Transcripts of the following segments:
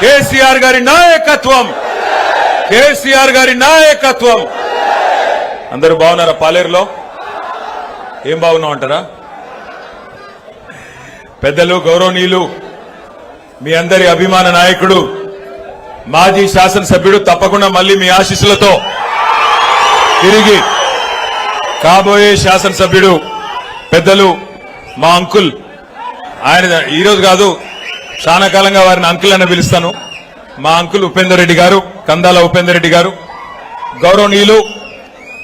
కేసీఆర్ గారి నాయకత్వం, కేసీఆర్ గారి నాయకత్వం. అందరూ బాగున్నారా? పాలేరులో ఏం బాగున్నాం అంటారా? పెద్దలు, గౌరవనీయులు, మీ అందరి అభిమాన నాయకుడు, మాజీ శాసనసభ్యుడు, తప్పకుండా మళ్ళీ మీ ఆశీస్సులతో తిరిగి కాబోయే శాసనసభ్యుడు పెద్దలు మా అంకుల్. ఆయన ఈరోజు కాదు, చాలా కాలంగా వారిని అంకుల్ అని పిలుస్తాను. మా అంకుల్ ఉపేందర్ రెడ్డి గారు, కందాల ఉపేందర్ రెడ్డి గారు. గౌరవనీయులు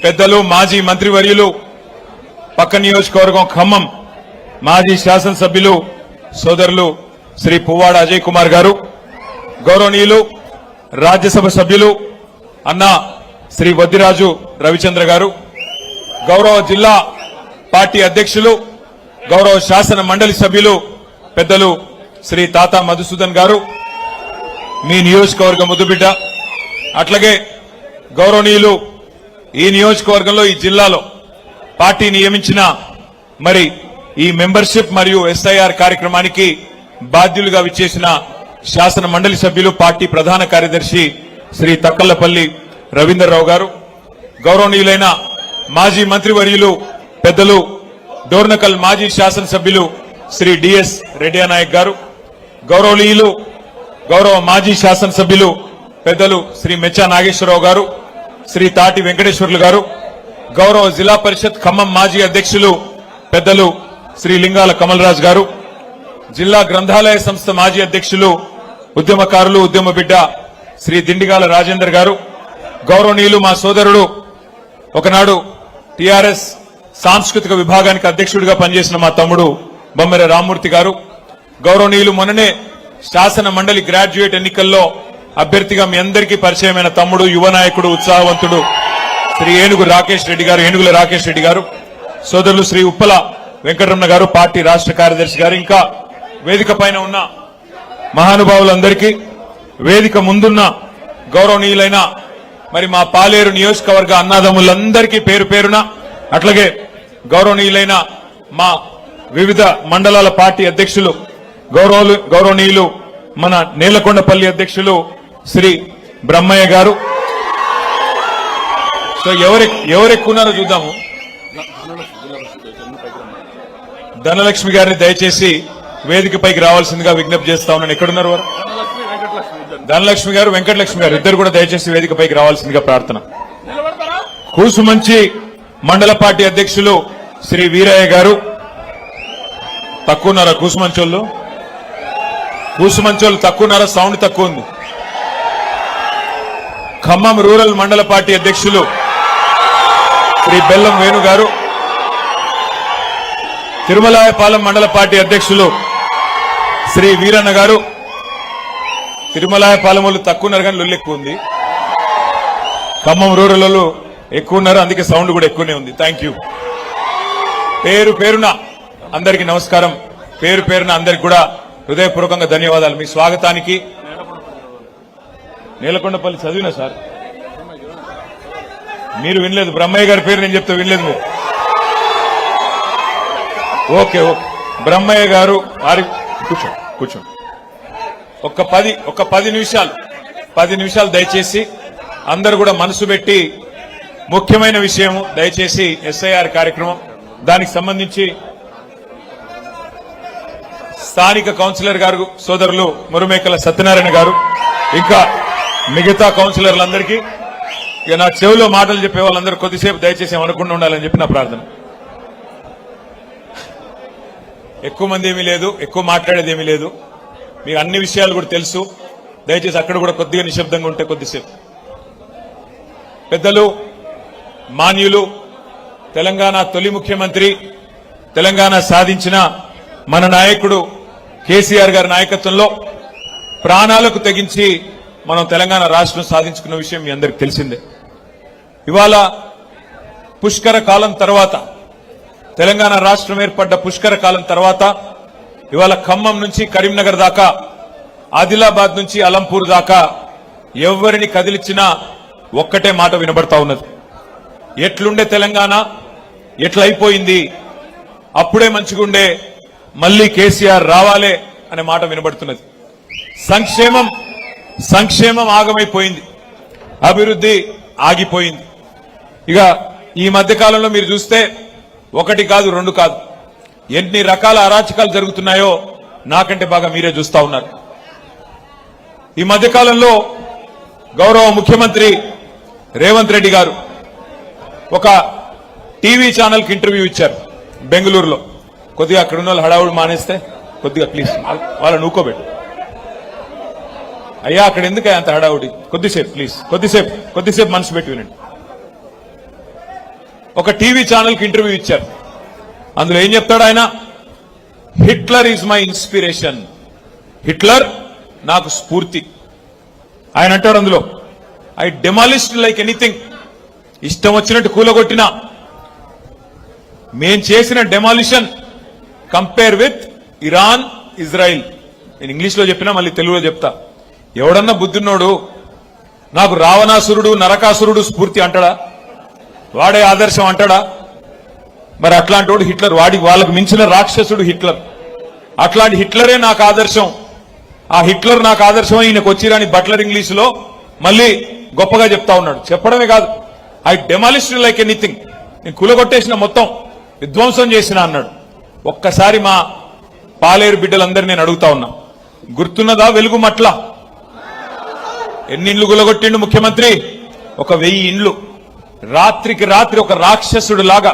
పెద్దలు, మాజీ మంత్రివర్యులు, పక్క నియోజకవర్గం ఖమ్మం మాజీ శాసనసభ్యులు సోదరులు శ్రీ పువ్వాడ అజయ్ కుమార్ గారు. గౌరవనీయులు రాజ్యసభ సభ్యులు అన్న శ్రీ వద్దిరాజు రవిచంద్ర గారు. గౌరవ జిల్లా పార్టీ అధ్యక్షులు, గౌరవ శాసన మండలి సభ్యులు పెద్దలు శ్రీ తాతా మధుసూదన్ గారు, మీ నియోజకవర్గ ముద్దుబిడ్డ. అట్లాగే గౌరవనీయులు ఈ నియోజకవర్గంలో, ఈ జిల్లాలో పార్టీ నియమించిన మరి ఈ మెంబర్షిప్ మరియు ఎస్ఐఆర్ కార్యక్రమానికి బాధ్యులుగా విచ్చేసిన శాసన మండలి సభ్యులు, పార్టీ ప్రధాన కార్యదర్శి శ్రీ తక్కళ్లపల్లి రవీందర్రావు గారు. గౌరవనీయులైన మాజీ మంత్రివర్యులు పెద్దలు డోర్నకల్ మాజీ శాసనసభ్యులు శ్రీ డిఎస్ రెడ్డి నాయక్ గారు. గౌరవనీయులు గౌరవ మాజీ శాసనసభ్యులు పెద్దలు శ్రీ మెచ్చా నాగేశ్వరరావు గారు, శ్రీ తాటి వెంకటేశ్వర్లు గారు. గౌరవ జిల్లా పరిషత్ ఖమ్మం మాజీ అధ్యక్షులు పెద్దలు శ్రీ లింగాల కమలరాజు గారు. జిల్లా గ్రంథాలయ సంస్థ మాజీ అధ్యక్షులు, ఉద్యమకారులు, ఉద్యమ బిడ్డ శ్రీ దిండిగాల రాజేందర్ గారు. గౌరవనీయులు మా సోదరుడు, ఒకనాడు టీఆర్ఎస్ సాంస్కృతిక విభాగానికి అధ్యక్షుడిగా పనిచేసిన మా తమ్ముడు బొమ్మెర రామ్మూర్తి గారు. గౌరవనీయులు మొన్ననే శాసన మండలి గ్రాడ్యుయేట్ ఎన్నికల్లో అభ్యర్థిగా మీ అందరికీ పరిచయమైన తమ్ముడు, యువ నాయకుడు, ఉత్సాహవంతుడు శ్రీ ఏనుగుల రాకేష్ రెడ్డి గారు. సోదరులు శ్రీ ఉప్పల వెంకటరమణ గారు, పార్టీ రాష్ట్ర కార్యదర్శి గారు. ఇంకా వేదిక పైన ఉన్న మహానుభావులందరికీ, వేదిక ముందున్న గౌరవనీయులైన మరి మా పాలేరు నియోజకవర్గ అన్నాదమ్ములందరికీ పేరు పేరున, అట్లాగే గౌరవనీయులైన మా వివిధ మండలాల పార్టీ అధ్యక్షులు, గౌరవనీయులు మన నేలకొండపల్లి అధ్యక్షులు శ్రీ బ్రహ్మయ్య గారు. సో ఎవరెక్కున్నారో చూద్దాము. ధనలక్ష్మి గారిని దయచేసి వేదికపైకి రావాల్సిందిగా విజ్ఞప్తి చేస్తా ఉన్నాను. ఎక్కడున్నారు వారు? ధనలక్ష్మి గారు, వెంకటలక్ష్మి గారు ఇద్దరు కూడా దయచేసి వేదికపైకి రావాల్సిందిగా ప్రార్థన. కూసుమంచి మండల పార్టీ అధ్యక్షులు శ్రీ వీరయ్య గారు. తక్కువన్నారా కూసుమంచోళ్ళు? తక్కువన్నారా? సౌండ్ తక్కువ ఉంది. ఖమ్మం రూరల్ మండల పార్టీ అధ్యక్షులు శ్రీ బెల్లం వేణు గారు. తిరుమలాయపాలెం మండల పార్టీ అధ్యక్షులు శ్రీ వీరన్న గారు. తిరుమలాయపాలెం వాళ్ళు తక్కువ ఉన్నారు కానీ లొల్లు ఎక్కువ ఉంది. ఖమ్మం రూరల్ వాళ్ళు ఎక్కువ ఉన్నారు, అందుకే సౌండ్ కూడా ఎక్కువనే ఉంది. Thank you. పేరు పేరున అందరికీ నమస్కారం. పేరు పేరున అందరికి కూడా హృదయపూర్వకంగా ధన్యవాదాలు. మీ స్వాగతానికి. నేలకొండపల్లి చదివినా సార్, మీరు వినలేదు. బ్రహ్మయ్య గారి పేరు నేను చెప్తే వినలేదు మీరు. ఓకే. బ్రహ్మయ్య గారు వారి కూర్చోండి. ఒక 10 నిమిషాలు దయచేసి అందరూ కూడా మనసు పెట్టి, ముఖ్యమైన విషయం దయచేసి ఎస్ఐఆర్ కార్యక్రమం, దానికి సంబంధించి స్థానిక కౌన్సిలర్ గారు సోదరులు మురుమేకల సత్యనారాయణ గారు, ఇంకా మిగతా కౌన్సిలర్లందరికీ, ఇక నా చెవిలో మాటలు చెప్పే వాళ్ళందరూ కొద్దిసేపు దయచేసి ఏమనుకుండా ఉండాలని చెప్పి నా ప్రార్థన. ఎక్కువ మంది ఏమీ లేదు, ఎక్కువ మాట్లాడేది ఏమీ లేదు. మీకు అన్ని విషయాలు కూడా తెలుసు. దయచేసి అక్కడ కూడా కొద్దిగా నిశ్శబ్దంగా ఉంటే కొద్దిసేపు. పెద్దలు, మాన్యులు, తెలంగాణ తొలి ముఖ్యమంత్రి, తెలంగాణ సాధించిన మన నాయకుడు కేసీఆర్ గారి నాయకత్వంలో ప్రాణాలకు తెగించి మనం తెలంగాణ రాష్ట్రం సాధించుకున్న విషయం మీ అందరికీ తెలిసిందే. ఇవాళ పుష్కర కాలం తర్వాత, తెలంగాణ రాష్ట్రం ఏర్పడ్డ పుష్కర కాలం తర్వాత ఇవాళ ఖమ్మం నుంచి కరీంనగర్ దాకా, ఆదిలాబాద్ నుంచి అలంపూర్ దాకా ఎవరిని కదిలిచ్చినా ఒక్కటే మాట వినబడతా ఉన్నది. ఎట్లుండే తెలంగాణ ఎట్లయిపోయింది, అప్పుడే మంచిగుండే, మళ్లీ కేసీఆర్ రావాలే అనే మాట వినబడుతున్నది. సంక్షేమం సంక్షేమం ఆగమైపోయింది, అభివృద్ధి ఆగిపోయింది. ఇక ఈ మధ్య కాలంలో మీరు చూస్తే ఒకటి కాదు రెండు కాదు ఎన్ని రకాల అరాచకాలు జరుగుతున్నాయో నాకంటే బాగా మీరే చూస్తా ఉన్నారు. ఈ మధ్య కాలంలో గౌరవ ముఖ్యమంత్రి రేవంత్ రెడ్డి గారు ఒక టీవీ ఛానల్కి ఇంటర్వ్యూ ఇచ్చారు బెంగళూరులో. కొద్దిగా అక్కడ ఉన్న వాళ్ళు హడావుడు మానేస్తే కొద్దిగా ప్లీజ్ వాళ్ళని నూకోబెట్టు. అయ్యా అక్కడ ఎందుకు అంత హడావుడి, కొద్దిసేపు ప్లీజ్, కొద్దిసేపు మనసు పెట్టి వినండి. ఒక టీవీ ఛానల్కి ఇంటర్వ్యూ ఇచ్చారు. అందులో ఏం చెప్తాడు ఆయన? Hitler is my inspiration, Hitler నాకు స్ఫూర్తి. ఆయన అంటాడు అందులో, ఐ డెమాలిష్డ్ లైక్ ఎనీథింగ్, ఇష్టం వచ్చినట్టు కూలగొట్టినా. మేం చేసిన demolition compare with Iran, Israel. నేను ఇంగ్లీష్లో చెప్పినా మళ్ళీ తెలుగులో చెప్తా. ఎవడన్నా బుద్ధిన్నోడు నాకు రావణాసురుడు, నరకాసురుడు స్ఫూర్తి అంటాడా? వాడే ఆదర్శం అంటాడా? మరి అట్లాంటి వాడు హిట్లర్, వాళ్ళకు మించిన రాక్షసుడు హిట్లర్. అట్లాంటి హిట్లరే నాకు ఆదర్శం. ఆ హిట్లర్ నాకు ఆదర్శం ఈయనకు వచ్చిరాని బట్లర్ ఇంగ్లీషులో మళ్ళీ గొప్పగా చెప్తా ఉన్నాడు. చెప్పడమే కాదు, ఐ డెమాలిష్డ్ లైక్ ఎనీథింగ్, నేను కూలగొట్టేసిన, మొత్తం విధ్వంసం చేసిన అన్నాడు. ఒక్కసారి మా పాలేరు బిడ్డలందరినీ నేను అడుగుతా ఉన్నా, గుర్తున్నదా వెలుగు మట్ల? ఎన్ని ఇండ్లు కూలగొట్టిండు ముఖ్యమంత్రి? 1000 ఇండ్లు. రాత్రికి రాత్రి ఒక రాక్షసుడు లాగా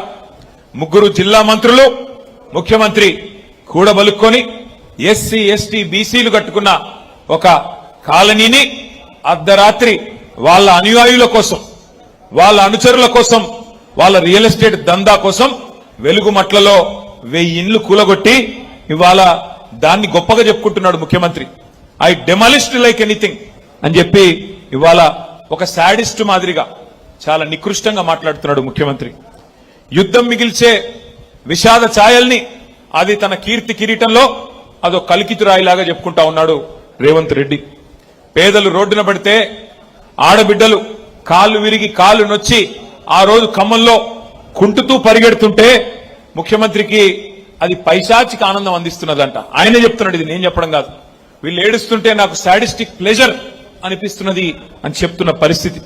3 జిల్లా మంత్రులు, ముఖ్యమంత్రి కూడబలుక్కొని ఎస్సీ, ఎస్టీ, బీసీలు కట్టుకున్న ఒక కాలనీని అర్ధరాత్రి వాళ్ళ అనుయాయుల కోసం, వాళ్ళ అనుచరుల కోసం, వాళ్ళ రియల్ ఎస్టేట్ దందా కోసం వెలుగుమట్లలో 1000 ఇండ్లు కూలగొట్టి ఇవాళ దాన్ని గొప్పగా చెప్పుకుంటున్నాడు ముఖ్యమంత్రి. ఐ డెమాలిష్డ్ లైక్ ఎనీథింగ్ అని చెప్పి ఇవాళ ఒక శాడిస్ట్ మాదిరిగా చాలా నికృష్టంగా మాట్లాడుతున్నాడు ముఖ్యమంత్రి. యుద్ధం మిగిల్చే విషాద ఛాయల్ని అది తన కీర్తి కిరీటంలో అదో కలికితురాయిలాగా చెప్పుకుంటా ఉన్నాడు రేవంత్ రెడ్డి. పేదలు రోడ్డున పడితే, ఆడబిడ్డలు కాళ్ళు విరిగి కాళ్ళు నొచ్చి ఆ రోజు ఖమ్మంలో కుంటుతూ పరిగెడుతుంటే ముఖ్యమంత్రికి అది పైశాచిక ఆనందం అందిస్తున్నదంట. ఆయనే చెప్తున్నాడు, ఇది నేను చెప్పడం కాదు. వీళ్ళు ఏడుస్తుంటే నాకు సాడిస్టిక్ ప్లెజర్ అనిపిస్తున్నది అని చెప్తున్న పరిస్థితి.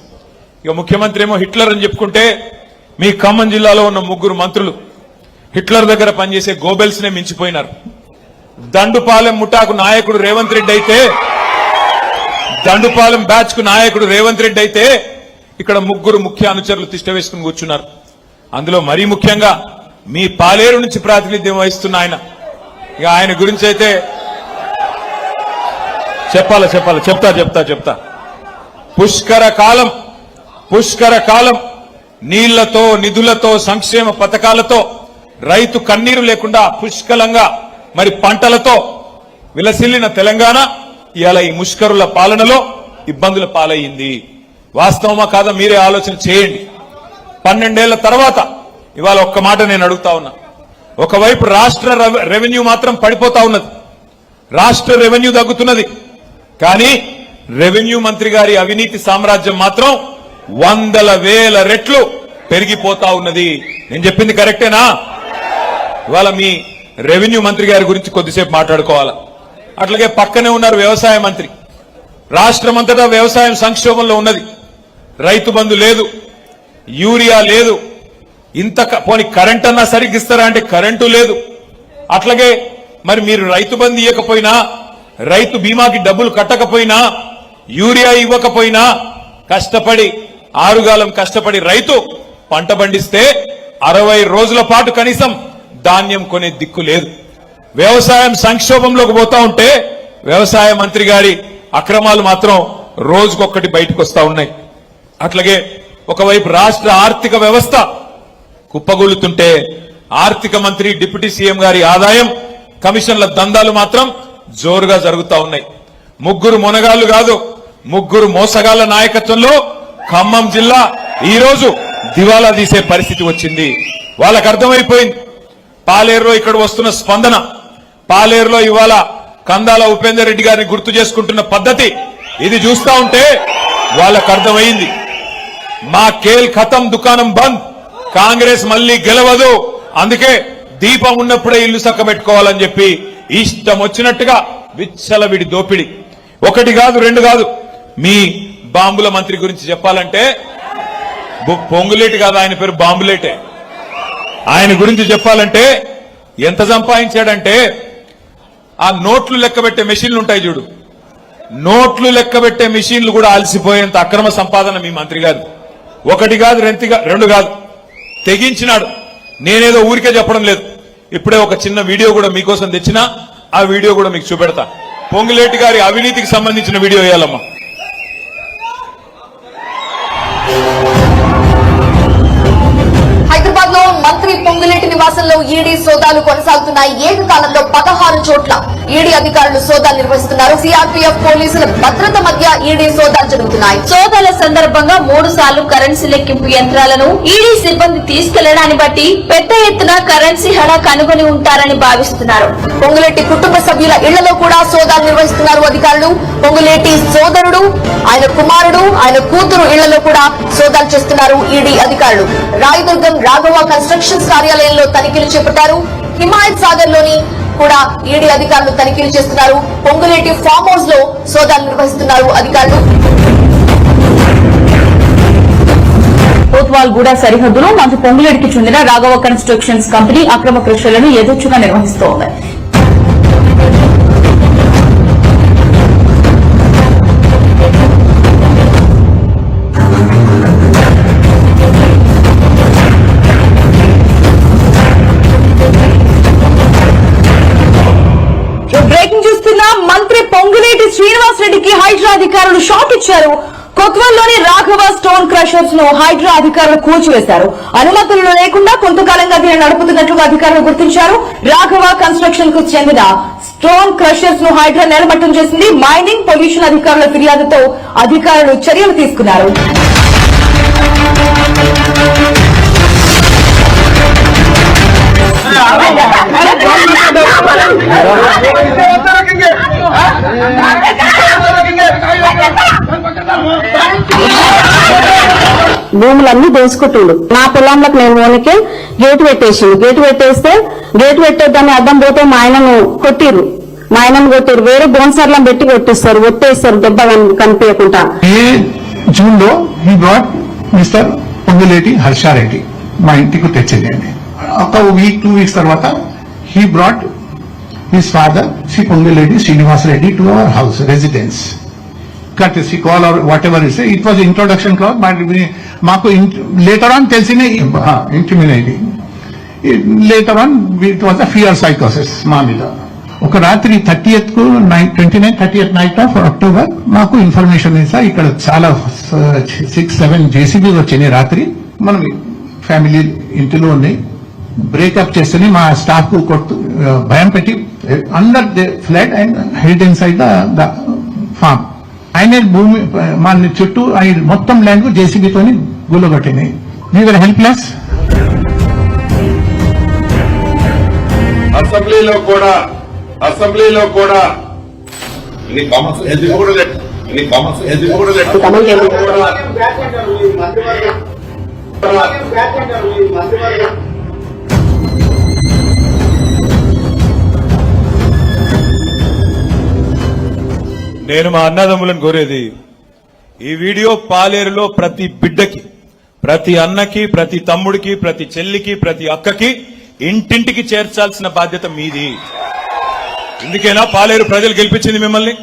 ఇక ముఖ్యమంత్రి ఏమో హిట్లర్ అని చెప్పుకుంటే, మీ ఖమ్మం జిల్లాలో ఉన్న 3 మంత్రులు హిట్లర్ దగ్గర పనిచేసే గోబెల్స్ నే మించిపోయినారు. దండుపాలెం ముఠాకు నాయకుడు రేవంత్ రెడ్డి అయితే, దండుపాలెం బ్యాచ్ కు నాయకుడు రేవంత్ రెడ్డి అయితే, ఇక్కడ 3 ముఖ్య అనుచరులు తిష్ట వేసుకుని కూర్చున్నారు. అందులో మరీ ముఖ్యంగా మీ పాలేరు నుంచి ప్రాతినిధ్యం వహిస్తున్న ఆయన. ఇక ఆయన గురించి అయితే చెప్తా. పుష్కర కాలం నీళ్లతో, నిధులతో, సంక్షేమ పథకాలతో, రైతు కన్నీరు లేకుండా పుష్కలంగా మరి పంటలతో విలసిల్లిన తెలంగాణ ఇవాళ ఈ ముష్కరుల పాలనలో ఇబ్బందుల పాలయ్యింది. వాస్తవమా కాదా మీరే ఆలోచన చేయండి. 12 ఏళ్ల తర్వాత ఇవాళ ఒక్క మాట నేను అడుగుతా ఉన్నా. ఒకవైపు రాష్ట్ర రెవెన్యూ మాత్రం పడిపోతా ఉన్నది, రాష్ట్ర రెవెన్యూ తగ్గుతున్నది. కానీ రెవెన్యూ మంత్రి గారి అవినీతి సామ్రాజ్యం మాత్రం 100,000 రెట్లు పెరిగిపోతా ఉన్నది. నేను చెప్పింది కరెక్టేనా? ఇవాళ మీ రెవెన్యూ మంత్రి గారి గురించి కొద్దిసేపు మాట్లాడుకోవాలా. అట్లాగే పక్కనే ఉన్నారు వ్యవసాయ మంత్రి. రాష్ట్రమంతటా వ్యవసాయం సంక్షోభంలో ఉన్నది. రైతు బంధు లేదు, యూరియా లేదు, ఇంత పోని కరెంట్ అన్నా సరిగ్గిస్తారా అంటే కరెంటు లేదు. అట్లాగే మరి మీరు రైతు బంధు ఇవ్వకపోయినా, రైతు బీమాకి డబ్బులు కట్టకపోయినా, యూరియా ఇవ్వకపోయినా, కష్టపడి ఆరుగాలం కష్టపడి రైతు పంట పండిస్తే 60 రోజుల పాటు కనీసం ధాన్యం కొనే దిక్కు లేదు. వ్యవసాయం సంక్షోభంలోకి పోతా ఉంటే వ్యవసాయ మంత్రి గారి అక్రమాలు మాత్రం రోజుకొక్కటి బయటకు వస్తా ఉన్నాయి. అట్లాగే ఒకవైపు రాష్ట్ర ఆర్థిక వ్యవస్థ కుప్పగొల్లుతుంటే ఆర్థిక మంత్రి, డిప్యూటీ సీఎం గారి ఆదాయం, కమిషన్ల దందాలు మాత్రం జోరుగా జరుగుతా ఉన్నాయి. 3 మొనగాళ్లు కాదు, 3 మోసగాళ్ల నాయకత్వంలో ఖమ్మం జిల్లా ఈ రోజు దివాలా తీసే పరిస్థితి వచ్చింది. వాళ్ళకు అర్థమైపోయింది. పాలేరులో ఇక్కడ వస్తున్న స్పందన, పాలేరులో ఇవాళ కందాల ఉపేందర్ రెడ్డి గారిని గుర్తు చేసుకుంటున్న పద్ధతి, ఇది చూస్తా ఉంటే వాళ్ళకు అర్థమైంది. మా కేల్ ఖతం, దుకాణం బంద్, కాంగ్రెస్ మళ్లీ గెలవదు, అందుకే దీపం ఉన్నప్పుడే ఇల్లు చక్కబెట్టుకోవాలని చెప్పి ఇష్టం వచ్చినట్టుగా విచ్చలవిడి దోపిడి. 1 కాదు 2 కాదు, మీ బాంబుల మంత్రి గురించి చెప్పాలంటే పొంగులేటి కాదు, ఆయన పేరు బాంబులేటే. ఆయన గురించి చెప్పాలంటే ఎంత సంపాదించాడంటే ఆ నోట్లు లెక్కబెట్టే మెషిన్లు ఉంటాయి చూడు, నోట్లు లెక్కబెట్టే మెషిన్లు కూడా అలసిపోయేంత అక్రమ సంపాదన మీ మంత్రి గారు. ఒకటి కాదు, రెండు కాదు, తెగించినాడు. నేనేదో ఊరికే చెప్పడం లేదు. ఇప్పుడే ఒక చిన్న వీడియో కూడా మీకోసం తెచ్చినా, ఆ వీడియో కూడా మీకు చూపెడతా. పొంగులేటి గారి అవినీతికి సంబంధించిన వీడియో వేయాలమ్మా. హైదరాబాద్ లో మంత్రి పొంగులేటి నివాసంలో ఈడీ సోదాలు కొనసాగుతున్నాయి. ఏకకాలంలో 16 చోట్ల ఈడీ అధికారులు సోదాలు నిర్వహిస్తున్నారు. సిఆర్పీఎఫ్ పోలీసుల భద్రత మధ్య ఈడీ సోదాలు జరుగుతున్నాయి. సోదాల సందర్భంగా 3 సార్లు కరెన్సీ లెక్కింపు యంత్రాలను ఈడీ సిబ్బంది తీసుకెళ్లడాన్ని బట్టి పెద్ద ఎత్తున కరెన్సీ హడా కనుగొని ఉంటారని భావిస్తున్నారు. పొంగులేటి కుటుంబ సభ్యుల ఇళ్లలో కూడా సోదాలు నిర్వహిస్తున్నారు అధికారులు. పొంగులేటి సోదరుడు, ఆయన కుమారుడు, ఆయన కూతురు ఇళ్లలో కూడా సోదాలు చేస్తున్నారు ఈడీ అధికారులు. రాయదుర్గం రాఘవ కన్స్ట్రక్షన్స్ కార్యాలయంలో తనిఖీలు చేపట్టారు. హిమాయత్ సాగర్ లోని కూడా ఈడీ అధికారులు తనిఖీలు చేస్తున్నారు. పొంగులేటి ఫామ్ హౌస్ లో సోదాలు నిర్వహిస్తున్నారు అధికారులు. కోత్వాల్ గూడ సరిహద్దులో మంత్రి పొంగులేటికి చెందిన రాఘవ కన్స్ట్రక్షన్స్ కంపెనీ అక్రమ కృషులను యథేచ్ఛగా నిర్వహిస్తోంది. బ్రేకింగ్ చూస్తున్నా, మంత్రి పొంగులేటి శ్రీనివాస్ రెడ్డికి హైడ్రా అధికారులు షాక్ ఇచ్చారు. కొత్వాల్లోని రాఘవ స్టోన్ క్రషర్స్ ను హైడ్రా అధికారులు కూల్చివేశారు. అనుమతులు లేకుండా కొంతకాలంగా దీన్ని నడుపుతున్నట్లుగా అధికారులు గుర్తించారు. రాఘవ కన్స్ట్రక్షన్ కు చెందిన స్టోన్ క్రషర్స్ ను హైడ్రా నేలమట్టం చేసింది. మైనింగ్ పొల్యూషన్ అధికారుల ఫిర్యాదుతో అధికారులు చర్యలు తీసుకున్నారు. భూములన్నీ దోసుకుంటుండు. నా పొలంలోకి నేను ఓనికే గేటు పెట్టేసిండు. గేటు పెట్టేద్దాన్ని అడ్డం పోతే మా ఆయనను కొట్టిరు. వేరే బోన్సర్లను పెట్టి కొట్టిస్తారు, ఒట్టేస్తారు దెబ్బ కనిపించకుండా. జూన్ లో he brought mister Ponguleti Harsha Reddy మా ఇంటికి తెచ్చిందండి. ఒక వీక్ 2 వీక్స్ తర్వాత he brought his father Shri Ponguleti Srinivas Reddy to our house residence. courtesy call or whatever you say, it was introduction clause, but మాకు later on తెలిసిన ఇంటిమినేది. Later on it was a fear psychosis మా మీద. ఒక రాత్రి 30th కు 30th knight of October మాకు information ఇస్తా ఇక్కడ చాలా 6-7 జేసీబీలు వచ్చినాయి రాత్రి. మనం ఫ్యామిలీ ఇంటిలో ఉన్నాయి. బ్రేకప్ చేస్తేనే మా స్టాఫ్ కొట్టు భయం పెట్టి under the flood and head inside the farm. ఆయన భూమి మా చుట్టూ ఆయన మొత్తం ల్యాండ్ కు జేసీబీతో గుల్లగొట్టినాయి. We are helpless. అసెంబ్లీలో కూడా నేను మా అన్నదమ్ములను కోరేది, ఈ వీడియో పాలేరులో ప్రతి బిడ్డకి, ప్రతి అన్నకి, ప్రతి తమ్ముడికి, ప్రతి చెల్లికి, ప్రతి అక్కకి ఇంటింటికి చేర్చాల్సిన బాధ్యత మీది. ఇందుకేనా పాలేరు ప్రజలు గెలిపించింది మిమ్మల్ని?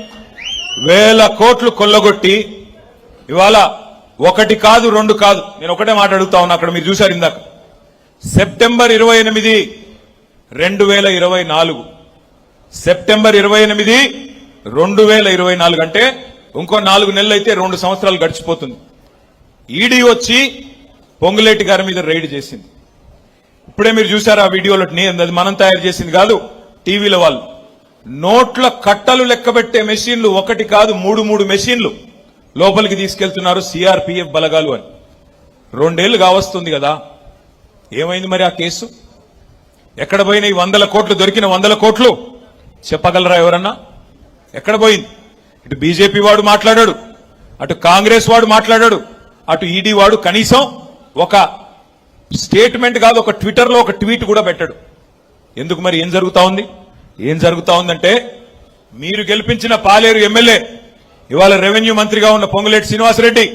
1000 కోట్లు కొల్లగొట్టి ఇవాళ 1 కాదు 2 కాదు, నేను ఒకటే మాట అడుగుతా ఉన్నా. అక్కడ మీరు చూశారు ఇందాక, సెప్టెంబర్ 28, 2024 సెప్టెంబర్ 28, 2024 అంటే ఇంకో 4 నెలలు అయితే 2 సంవత్సరాలు గడిచిపోతుంది. ఈడీ వచ్చి పొంగులేటి గారి మీద రైడ్ చేసింది. ఇప్పుడే మీరు చూశారు ఆ వీడియోలో. అది మనం తయారు చేసింది కాదు, టీవీలో వాళ్ళు. నోట్ల కట్టలు లెక్కబెట్టే మెషిన్లు 1 కాదు 3 మెషిన్లు లోపలికి తీసుకెళ్తున్నారు సిఆర్పీఎఫ్ బలగాలు అని. 2 ఏళ్లు కావస్తుంది కదా, ఏమైంది మరి ఆ కేసు? ఎక్కడ పోయినాయి 100 కోట్లు? దొరికిన 100 కోట్లు చెప్పగలరా ఎవరన్నా? ఎక్కడ పోయింది? ఇటు బీజేపీ వాడు మాట్లాడాడు, అటు కాంగ్రెస్ వాడు మాట్లాడాడు, అటు ఈడీ వాడు కనీసం ఒక స్టేట్మెంట్ కాదు, ఒక ట్విట్టర్లో ఒక ట్వీట్ కూడా పెట్టాడు. ఎందుకు మరి? ఏం జరుగుతా ఉందంటే, మీరు గెలిపించిన పాలేరు ఎమ్మెల్యే ఇవాళ రెవెన్యూ మంత్రిగా ఉన్న పొంగులేటి శ్రీనివాసరెడ్డి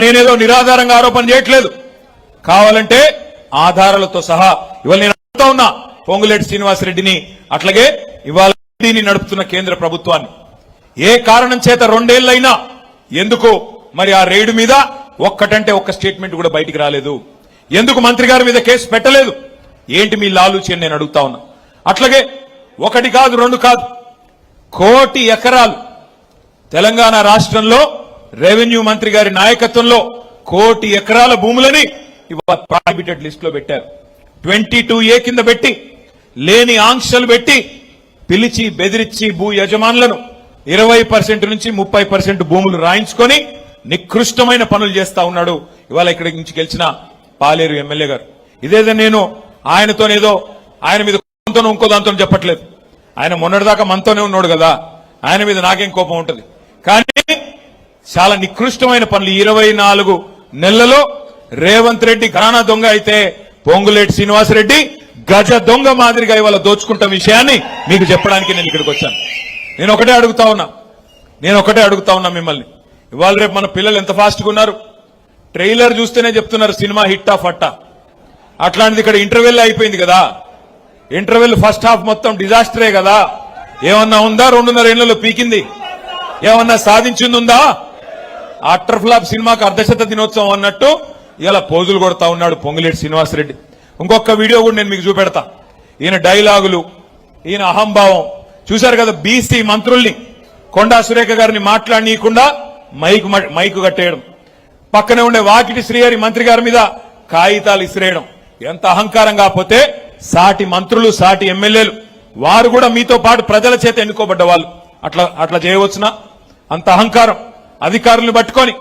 నేనేదో నిరాధారంగా ఆరోపణ చేయట్లేదు. కావాలంటే ఆధారాలతో సహా ఇవాళ నేను అడుగుతా ఉన్నా పొంగులేటి శ్రీనివాసరెడ్డిని, అట్లాగే ఇవాళ దీన్ని నడుపుతున్న కేంద్ర ప్రభుత్వాన్ని, ఏ కారణం చేత 2 ఏళ్లైనా ఎందుకు మరి ఆ రైడ్ మీద ఒక్కటంటే ఒక్క స్టేట్మెంట్ కూడా బయటికి రాలేదు? ఎందుకు మంత్రి గారి మీద కేసు పెట్టలేదు? ఏంటి మీ లాలూచి అని నేను అడుగుతా ఉన్నా. అట్లాగే 1 కాదు 2 కాదు, 1 కోటి ఎకరాలు తెలంగాణ రాష్ట్రంలో రెవెన్యూ మంత్రి గారి నాయకత్వంలో 1 కోటి ఎకరాల భూములని ఇవాళ ప్రాహిబిటెడ్ లిస్ట్ లో పెట్టారు. 22A కింద పెట్టి లేని ఆంక్షలు పెట్టి పిలిచి బెదిరించి భూ యజమానులను 20% నుంచి 30% భూములు రాయించుకొని నికృష్టమైన పనులు చేస్తా ఉన్నాడు ఇవాళ ఇక్కడి నుంచి గెలిచిన పాలేరు ఎమ్మెల్యే గారు. ఇదేదో నేను ఆయనతోనేదో ఆయన మీద కోపంతోనో ఇంకో దాంతో చెప్పట్లేదు. ఆయన మొన్నటిదాకా మనతోనే ఉన్నాడు కదా, ఆయన మీద నాకేం కోపం ఉంటుంది. కానీ చాలా నికృష్టమైన పనులు 24 నెలలలో రేవంత్ రెడ్డి ఘరానా దొంగ అయితే పొంగులేటి శ్రీనివాసరెడ్డి గజ దొంగ మాదిరిగా ఇవాళ దోచుకుంటున్న విషయాన్ని మీకు చెప్పడానికి నేను ఇక్కడికి వచ్చాను. నేను ఒకటే అడుగుతా ఉన్నా మిమ్మల్ని, ఇవాళ రేపు మన పిల్లలు ఎంత ఫాస్ట్గా ఉన్నారు. ట్రైలర్ చూస్తేనే చెప్తున్నారు సినిమా హిట్టా ఫట్టా. అట్లాంటిది ఇక్కడ ఇంటర్వెల్ అయిపోయింది కదా. ఇంటర్వెల్ ఫస్ట్ హాఫ్ మొత్తం డిజాస్టరే కదా. ఏమన్నా ఉందా? 2.5 ఏళ్లలో పీకింది ఏమన్నా సాధించింది ఉందా? అట్టర్ ఫ్లాప్ సినిమాకు అర్ధశత దినోత్సవం అన్నట్టు ఇలా పోజులు కొడతా ఉన్నాడు పొంగులేటి శ్రీనివాసరెడ్డి. ఇంకొక వీడియో కూడా నేను మీకు చూపెడతా. ఈయన డైలాగులు, ఈయన అహంభావం చూశారు కదా. బీసీ మంత్రుల్ని కొండా సురేఖ గారిని మాట్లాడనీయకుండా మైకు కట్టేయడం, పక్కనే ఉండే వాకిటి శ్రీహరి మంత్రి గారి మీద కాగితాలు ఇసిరేయడం. ఎంత అహంకారం కాకపోతే సాటి మంత్రులు, సాటి ఎమ్మెల్యేలు వారు కూడా మీతో పాటు ప్రజల చేత ఎన్నుకోబడ్డ వాళ్ళు అట్లా చేయవచ్చునా? అంత అహంకారం. అధికారులను పట్టుకొని,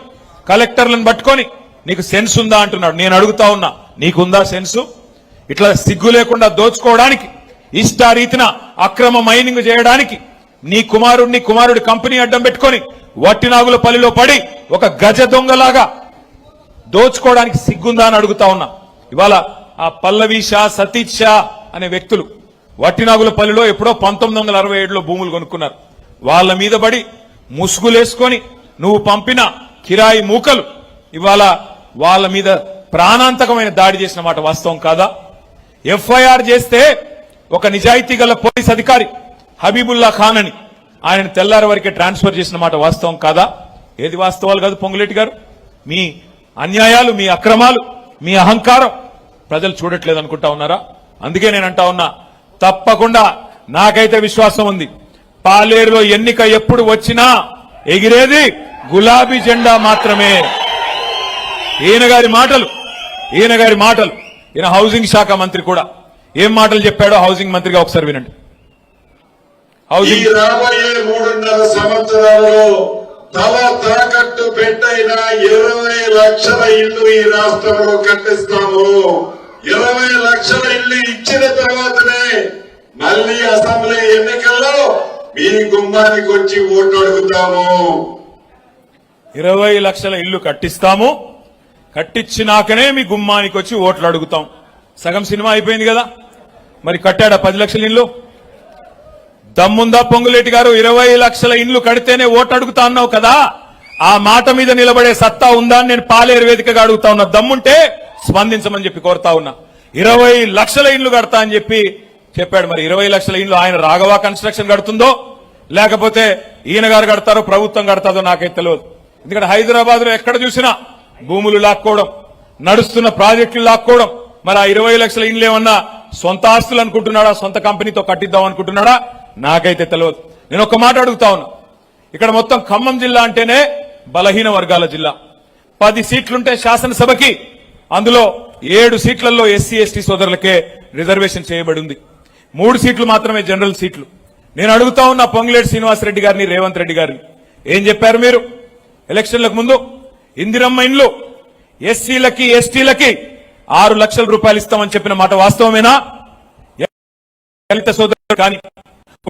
కలెక్టర్లను పట్టుకొని నీకు సెన్స్ ఉందా అంటున్నాడు. నేను అడుగుతా ఉన్నా, నీకుందా సెన్సు? ఇట్లా సిగ్గు లేకుండా దోచుకోవడానికి, ఇష్టారీతిన అక్రమ మైనింగ్ చేయడానికి నీ కుమారుడి కంపెనీ అడ్డం పెట్టుకొని వట్టినాగులపల్లిలో పడి ఒక గజ దొంగలాగా దోచుకోవడానికి సిగ్గుందా అని అడుగుతా ఉన్నా. ఇవాళ ఆ పల్లవి షా, సతీష్ షా అనే వ్యక్తులు వట్టినాగులపల్లిలో ఎప్పుడో 1967లో భూములు కొనుక్కున్నారు. వాళ్ళ మీద పడి ముసుగులేసుకొని నువ్వు పంపిన కిరాయి మూకలు ఇవాళ వాళ్ళ మీద ప్రాణాంతకమైన దాడి చేసిన మాట వాస్తవం కాదా? ఎఫ్ఐఆర్ చేస్తే ఒక నిజాయితీ గల పోలీస్ అధికారి హబీబుల్లా ఖాన్ అని ఆయన తెల్లారి వరకే ట్రాన్స్ఫర్ చేసిన మాట వాస్తవం కాదా? ఏది వాస్తవాలు కాదు పొంగులేటి గారు? మీ అన్యాయాలు, మీ అక్రమాలు, మీ అహంకారం ప్రజలు చూడట్లేదు అనుకుంటా ఉన్నారా? అందుకే నేను అంటా ఉన్నా, తప్పకుండా నాకైతే విశ్వాసం ఉంది, పాలేరులో ఎన్నిక ఎప్పుడు వచ్చినా ఎగిరేది గులాబీ జెండా మాత్రమే. ఈయన గారి మాటలు ఈయన హౌసింగ్ శాఖ మంత్రి కూడా ఏం మాటలు చెప్పాడో హౌసింగ్ మంత్రిగా ఒకసారి వినండి. ఈ రాబోయే 3.5 సంవత్సరాల్లో తల తాకట్టు పెట్టైన 20 లక్షల ఇళ్లు ఈ రాష్ట్రంలో కట్టిస్తాము. 20 లక్షల ఇళ్లు ఇచ్చిన తర్వాతనే మళ్లీ అసెంబ్లీ ఎన్నికల్లో మీ గుమ్మానికి వచ్చి ఓటు అడుగుతాము. 20 లక్షల ఇళ్లు కట్టిస్తాము, కట్టించినాకనే మీ గుమ్మానికి వచ్చి ఓట్లు అడుగుతాం. సగం సినిమా అయిపోయింది కదా. మరి కట్టాడా 10 లక్షల ఇళ్లు? దమ్ముందా పొంగులేటి గారు? 20 లక్షల ఇండ్లు కడితేనే ఓటు అడుగుతా అన్నావు కదా, ఆ మాట మీద నిలబడే సత్తా ఉందా అని నేను పాలేరు వేదికగా అడుగుతా ఉన్నా. దమ్ముంటే స్పందించమని చెప్పి కోరుతా ఉన్నా. 20 లక్షల ఇండ్లు కడతా అని చెప్పి చెప్పాడు. మరి 20 లక్షల ఇండ్లు ఆయన రాఘవ కన్స్ట్రక్షన్ కడుతుందో లేకపోతే ఈయన గారు కడతారో ప్రభుత్వం కడతాదో నాకైతే తెలియదు. ఎందుకంటే హైదరాబాద్ లో ఎక్కడ చూసినా భూములు లాక్కోవడం, నడుస్తున్న ప్రాజెక్టులు లాక్కోవడం. మరి ఆ 20 లక్షల ఇండ్లు ఏమన్నా సొంత ఆస్తులు అనుకుంటున్నాడా, సొంత కంపెనీతో కట్టిద్దాం అనుకుంటున్నాడా నాకైతే తెలియదు. నేను ఒక మాట అడుగుతా ఉన్నా, ఇక్కడ మొత్తం ఖమ్మం జిల్లా అంటేనే బలహీన వర్గాల జిల్లా. 10 సీట్లుంటే శాసనసభకి అందులో 7 సీట్లలో ఎస్సీ ఎస్టీ సోదరులకే రిజర్వేషన్ చేయబడి ఉంది. 3 సీట్లు మాత్రమే జనరల్ సీట్లు. నేను అడుగుతా ఉన్నా పొంగులేటి శ్రీనివాసరెడ్డి గారిని, రేవంత్ రెడ్డి గారిని, ఏం చెప్పారు మీరు ఎలక్షన్లకు ముందు? ఇందిరమ్మ ఇండ్లు ఎస్సీలకి ఎస్టీలకి 6 లక్షల రూపాయలు ఇస్తామని చెప్పిన మాట వాస్తవమేనా? దళిత సోదరుడు కానీ,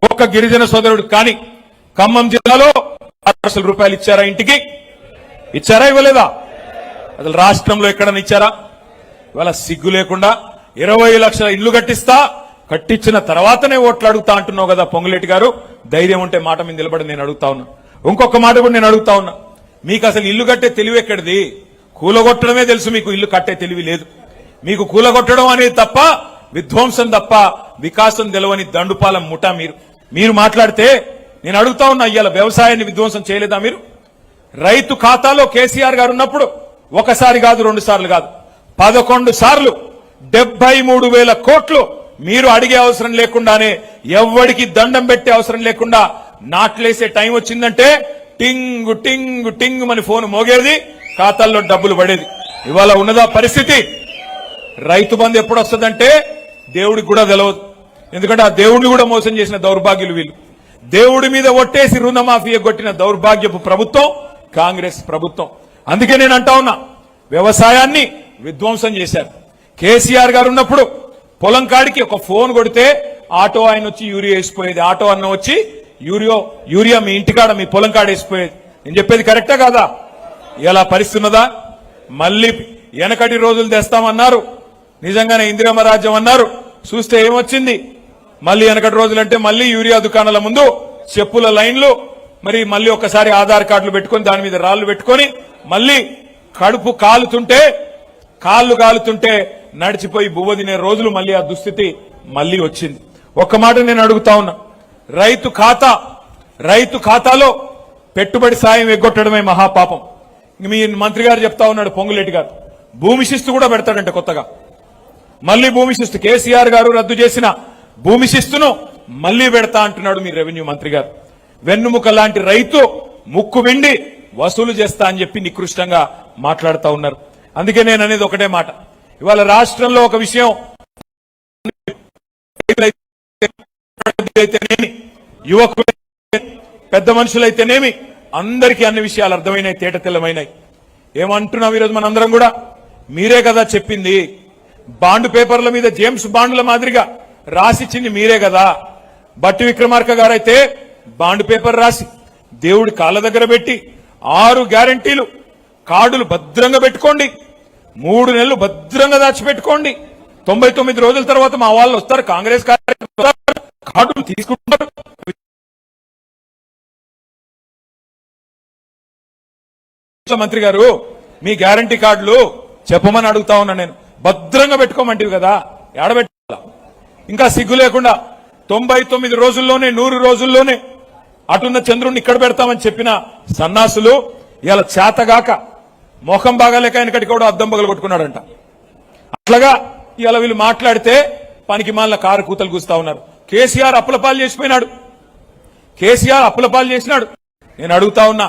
ఒక్క గిరిజన సోదరుడు కానీ ఖమ్మం జిల్లాలో 6 లక్షల రూపాయలు ఇచ్చారా? ఇంటికి ఇచ్చారా? ఇవ్వలేదా? అసలు రాష్ట్రంలో ఎక్కడన్నా ఇచ్చారా? ఇవాళ సిగ్గు లేకుండా 20 లక్షల ఇల్లు కట్టిస్తా, కట్టించిన తర్వాతనే ఓట్లు అడుగుతా అంటున్నావు కదా పొంగులేటి గారు. ధైర్యం ఉంటే మాట మీద నిలబడి నేను అడుగుతా ఉన్నా. ఇంకొక మాట కూడా నేను అడుగుతా ఉన్నా, మీకు అసలు ఇల్లు కట్టే తెలివి ఎక్కడిది? కూలగొట్టడమే తెలుసు, మీకు ఇల్లు కట్టే తెలివి లేదు. మీకు కూలగొట్టడం అనేది తప్ప, విధ్వంసం తప్ప వికాసం తెలవని దండుపాలెం ముఠా మీరు మాట్లాడితే నేను అడుగుతా ఉన్నా, ఇవాళ వ్యవసాయాన్ని విధ్వంసం చేయలేదా మీరు? రైతు ఖాతాలో కేసీఆర్ గారు ఉన్నప్పుడు ఒకసారి కాదు, 2 సార్లు కాదు, 11 సార్లు 73,000 కోట్లు మీరు అడిగే అవసరం లేకుండానే, ఎవ్వడికి దండం పెట్టే అవసరం లేకుండా నాట్లేసే టైం వచ్చిందంటే టింగ్ టింగ్ టింగ్ అని ఫోన్ మోగేది, ఖాతాల్లో డబ్బులు పడేది. ఇవాళ ఉన్నదా పరిస్థితి? రైతు బంధు ఎప్పుడు వస్తుందంటే దేవుడికి కూడా తెలియదు. ఎందుకంటే ఆ దేవుడిని కూడా మోసం చేసిన దౌర్భాగ్యులు వీళ్ళు. దేవుడి మీద ఒట్టేసి రుణమాఫీ కొట్టిన దౌర్భాగ్యపు ప్రభుత్వం కాంగ్రెస్ ప్రభుత్వం. అందుకే నేను అంటా ఉన్నా, వ్యవసాయాన్ని విధ్వంసం చేశారు. కేసీఆర్ గారు ఉన్నప్పుడు పొలం కాడికి ఒక ఫోన్ కొడితే ఆటో ఆయన వచ్చి యూరియా వేసిపోయేది, ఆటో అన్న వచ్చి యూరియా మీ ఇంటికాడ మీ పొలం కాడ వేసిపోయేది. నేను చెప్పేది కరెక్టా కాదా? ఇలా పరిస్థితున్నదా? మళ్ళీ వెనకటి రోజులు తెస్తామన్నారు, నిజంగానే ఇందిరమ్మ రాజ్యం అన్నారు, చూస్తే ఏమొచ్చింది? మళ్ళీ వెనకటి రోజులంటే మళ్ళీ యూరియా దుకాణాల ముందు చెప్పుల లైన్లు, మరి మళ్ళీ ఒకసారి ఆధార్ కార్డులు పెట్టుకొని దాని మీద రాళ్లు పెట్టుకొని మళ్ళీ కడుపు కాళ్ళు కాలుతుంటే నడిచిపోయి బువ్వ తినే రోజులు, మళ్ళీ ఆ దుస్థితి మళ్ళీ వచ్చింది. ఒక్క మాట నేను అడుగుతా ఉన్నా, రైతు ఖాతాలో పెట్టుబడి సాయం ఎగ్గొట్టడమే మహాపాపం. మీ మంత్రి గారు చెప్తా ఉన్నాడు పొంగులేటి గారు, భూమి శిస్తు కూడా పెడతాడంటే కొత్తగా. మళ్ళీ భూమి శిస్తు కేసీఆర్ గారు రద్దు చేసిన భూమి శిస్తును మళ్లీ పెడతా అంటున్నాడు మీ రెవెన్యూ మంత్రి గారు. వెన్నుముక లాంటి రైతు ముక్కు విండి వసూలు చేస్తా అని చెప్పి నికృష్టంగా మాట్లాడుతూ ఉన్నారు. అందుకే నేను అనేది ఒకటే మాట, ఇవాళ రాష్ట్రంలో ఒక విషయం, అయితేనేమి యువకులు పెద్ద మనుషులైతేనేమి అందరికీ అన్ని విషయాలు అర్థమైనాయి, తేట తెల్లమైనాయి. ఏమంటున్నాం ఈరోజు మనందరం కూడా? మీరే కదా చెప్పింది, బాండ్ పేపర్ల మీద జేమ్స్ బాండ్ల మాదిరిగా రాసిచ్చింది మీరే కదా. బట్టి విక్రమార్క గారైతే బాండ్ పేపర్ రాసి దేవుడి కాళ్ళ దగ్గర పెట్టి 6 గ్యారంటీలు కార్డులు భద్రంగా పెట్టుకోండి, 3 నెలలు భద్రంగా దాచిపెట్టుకోండి, 99 రోజుల తర్వాత మా వాళ్ళు వస్తారు, కాంగ్రెస్ కార్డులు తీసుకుంటారు. మంత్రి గారు మీ గ్యారంటీ కార్డులు చెప్పమని అడుగుతా ఉన్నా నేను. భద్రంగా పెట్టుకోమంటివి కదా, ఏడబెట్టాల? ఇంకా సిగ్గు లేకుండా 99 రోజుల్లోనే 100 రోజుల్లోనే అటున్న చంద్రుడిని ఇక్కడ పెడతామని చెప్పిన సన్నాసులు ఇలా చేతగాక మొఖం బాగాలేక వెనకటి కూడా అద్దం పగలు కొట్టుకున్నాడంట. అట్లాగా ఇలా వీళ్ళు మాట్లాడితే పనికి మాలిన కారు కూతలు కూస్తా ఉన్నారు. కేసీఆర్ అప్పులపాలు చేసిపోయినాడు, కేసీఆర్ అప్పులపాలు చేసినాడు. నేను అడుగుతా ఉన్నా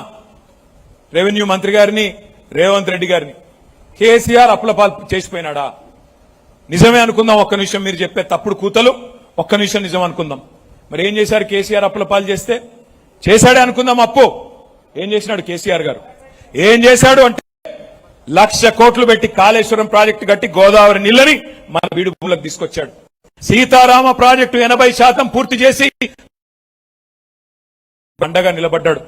రెవెన్యూ మంత్రి గారిని, రేవంత్ రెడ్డి గారిని, కేసీఆర్ అప్పులపాలు చేసిపోయినాడా? నిజమే అనుకుందాం, ఒక్క నిమిషం మీరు చెప్పే తప్పుడు కూతలు ఒక్క నిమిషం నిజం అనుకుందాం. మరి ఏం చేశారు కేసీఆర్ అప్పులపాలు చేస్తే? చేశాడే అనుకుందాం. అప్పు ఏం చేసినాడు కేసీఆర్ గారు? ఏం చేశాడు అంటే 1,00,000 కోట్లు పెట్టి కాళేశ్వరం ప్రాజెక్టు కట్టి గోదావరి నీళ్ళని మన బీడు భూములకు తీసుకొచ్చాడు. సీతారామ ప్రాజెక్టు 80% పూర్తి చేసి పండగ నిలబడ్డాడు.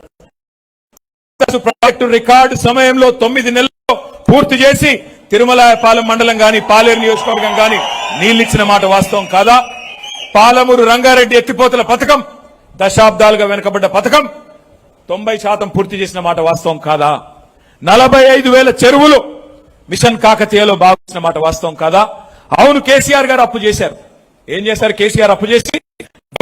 ప్రాజెక్టు రికార్డు సమయంలో 9 నెలల్లో పూర్తి చేసి తిరుమలపాలెం మండలం గాని పాలేరు నియోజకవర్గం గాని నీళ్లిచ్చిన మాట వాస్తవం కాదా? పాలమూరు రంగారెడ్డి ఎత్తిపోతల పథకం దశాబ్దాలుగా వెనుకబడ్డ పథకం 90% పూర్తి చేసిన మాట వాస్తవం కాదా? 45,000 చెరువులు మిషన్ కాకతీయలో బాగున్న మాట వాస్తవం కాదా? అవును, కేసీఆర్ గారు అప్పు చేశారు. ఏం చేశారు కేసీఆర్ అప్పు చేసి?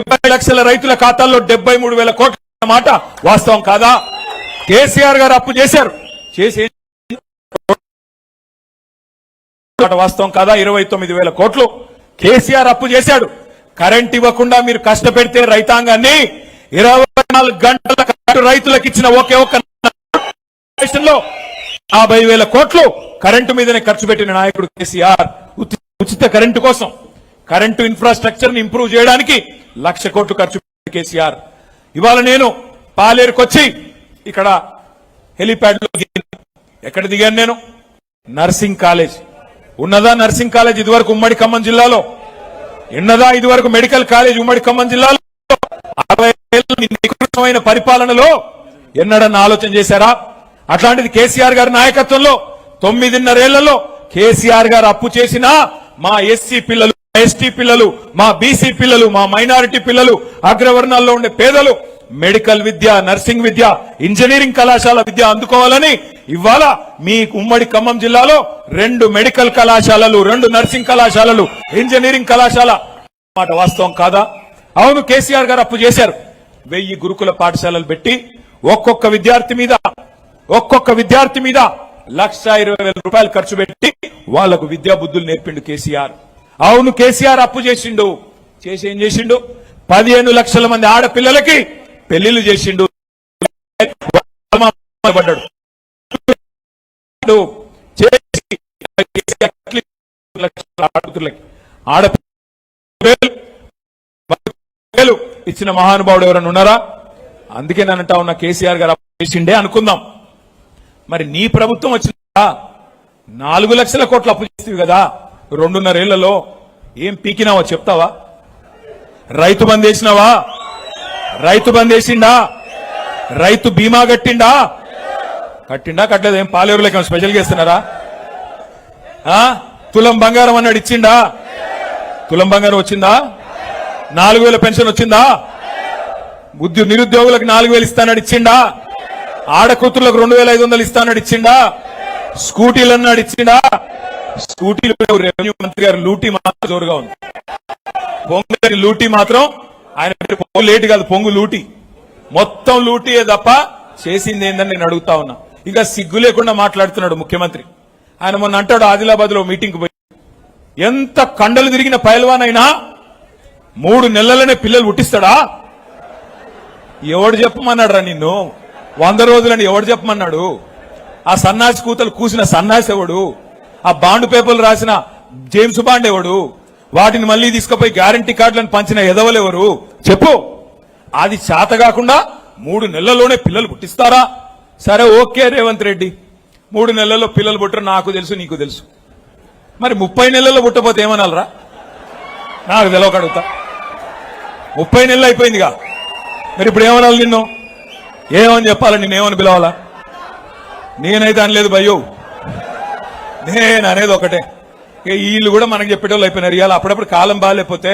70 లక్షల రైతుల ఖాతాల్లో 73,000 కోట్ల మాట వాస్తవం కాదా? కేసీఆర్ గారు అప్పు చేశారు, చేసి వాస్తవం కాదా? 29,000 కోట్లు కేసీఆర్ అప్పు చేశాడు. కరెంట్ ఇవ్వకుండా మీరు కష్టపెడితే రైతాంగాన్ని 24 గంటల రైతులకు ఇచ్చిన ఒకే ఒక్క 50,000 కోట్లు కరెంటు మీదనే ఖర్చు పెట్టిన నాయకుడు కేసీఆర్. ఉచిత కరెంటు కోసం, కరెంటు ఇన్ఫ్రాస్ట్రక్చర్ ని ఇంప్రూవ్ చేయడానికి 1,00,000 కోట్లు ఖర్చు పెట్టిన కేసీఆర్. ఇవాళ నేను పాలేరుకొచ్చి ఇక్కడ హెలిప్యాడ్ లో ఎక్కడ దిగాను నేను? నర్సింగ్ కాలేజ్ ఉన్నదా? నర్సింగ్ కాలేజ్ ఇదివరకు ఉమ్మడి ఖమ్మం జిల్లాలో ఉన్నదా? ఇదివరకు మెడికల్ కాలేజ్ ఉమ్మడి ఖమ్మం జిల్లాలో 60 పరిపాలనలో ఎన్నడన్నా ఆలోచన చేశారా? అట్లాంటిది కేసీఆర్ గారి నాయకత్వంలో 9.5 ఏళ్లలో కేసీఆర్ గారు అప్పు చేసినా మా ఎస్సీ పిల్లలు, ఎస్టీ పిల్లలు, మా బీసీ పిల్లలు, మా మైనారిటీ పిల్లలు, అగ్రవర్ణాల్లో ఉండే పేదలు మెడికల్ విద్య, నర్సింగ్ విద్య, ఇంజనీరింగ్ కళాశాల విద్య అందుకోవాలని ఇవాళ మీ ఉమ్మడి ఖమ్మం జిల్లాలో 2 మెడికల్ కళాశాలలు, 2 నర్సింగ్ కళాశాలలు, ఇంజనీరింగ్ కళాశాల. మాట వాస్తవం కాదా? అవును, కేసీఆర్ గారు అప్పు చేశారు. 1000 గురుకుల పాఠశాలలు పెట్టి ఒక్కొక్క విద్యార్థి మీద ₹1,20,000 ఖర్చు పెట్టి వాళ్లకు విద్యా బుద్ధులు నేర్పిండు కేసీఆర్. అవును, కేసీఆర్ అప్పు చేసిండు. చేసి ఏం చేసిండు? 15 లక్షల మంది ఆడపిల్లలకి పెళ్లిళ్లు చేసిండు. పడ్డాడు. ఆడపిల్లలు ఇచ్చిన మహానుభావుడు ఎవరైనా ఉన్నారా? అందుకే నేను అంటా ఉన్నా, కేసీఆర్ గారు అప్పు చేసిండే అనుకుందాం. మరి నీ ప్రభుత్వం వచ్చిందా? 4 లక్షల కోట్ల అప్పు చేస్తుంది కదా 2.5 ఏళ్లలో. ఏం పీకినావో చెప్తావా? రైతు బంద్ వేసినావా? రైతు బంద్ వేసిండా? రైతు బీమా కట్టిండా? కట్టలేదు. ఏం పాలేరులకి స్పెషల్గా ఇస్తున్నారా? తులం బంగారం అన్నాడు, ఇచ్చిండా? తులం బంగారం వచ్చిందా? 4,000 పెన్షన్ వచ్చిందా? నిరుద్యోగులకు 4,000 ఇస్తానని ఇచ్చిండా? ఆడకూతుర్లకు 2,500 ఇస్తానని ఇచ్చిండా? స్కూటీలు అన్నాడు, ఇచ్చిండా? స్కూటీలు రెవెన్యూ మంత్రి గారు లూటీ మాత్రం జోరుగా ఉంది. పొంగు లూటీ మాత్రం ఆయన పొంగు లేటు కాదు, పొంగు లూటీ, మొత్తం లూటీయే తప్ప చేసింది ఏందని నేను అడుగుతా ఉన్నా. ఇంకా సిగ్గు లేకుండా మాట్లాడుతున్నాడు ముఖ్యమంత్రి. ఆయన మొన్న అంటాడు ఆదిలాబాద్ లో మీటింగ్ పోయి, ఎంత కండలు తిరిగిన పైల్వాన్ అయినా 3 నెలలనే పిల్లలు పుట్టిస్తాడా? ఎవడు చెప్పమన్నాడు రా నిన్ను? 100 రోజులని ఎవడు చెప్పమన్నాడు? ఆ సన్నాసి కూతలు కూసిన సన్నాసి ఎవడు? ఆ బాండ్ పేపర్లు రాసిన జేమ్స్ బాండ్ ఎవడు? వాటిని మళ్లీ తీసుకుపోయి గ్యారంటీ కార్డులను పంచిన ఎదవలెవరు చెప్పు? అది చేత కాకుండా 3 నెలల్లోనే పిల్లలు పుట్టిస్తారా? సరే, ఓకే రేవంత్ రెడ్డి, 3 నెలల్లో పిల్లలు పుట్టరు నాకు తెలుసు, నీకు తెలుసు. మరి 30 నెలల్లో పుట్టపోతే ఏమనాలరా? నాకు తెలవక అడుగుతా. 30 నెలలు అయిపోయిందిగా, మరి ఇప్పుడు ఏమనాలి నిన్ను? ఏమని చెప్పాలా? నిన్నేమని పిలవాలా? నేనైతే అనలేదు భయ్యో, నేను అనేది ఒకటే. వీళ్ళు కూడా మనకు చెప్పేటోళ్ళు అయిపోయినారు. ఇవాళ అప్పుడప్పుడు కాలం బాగాలేకపోతే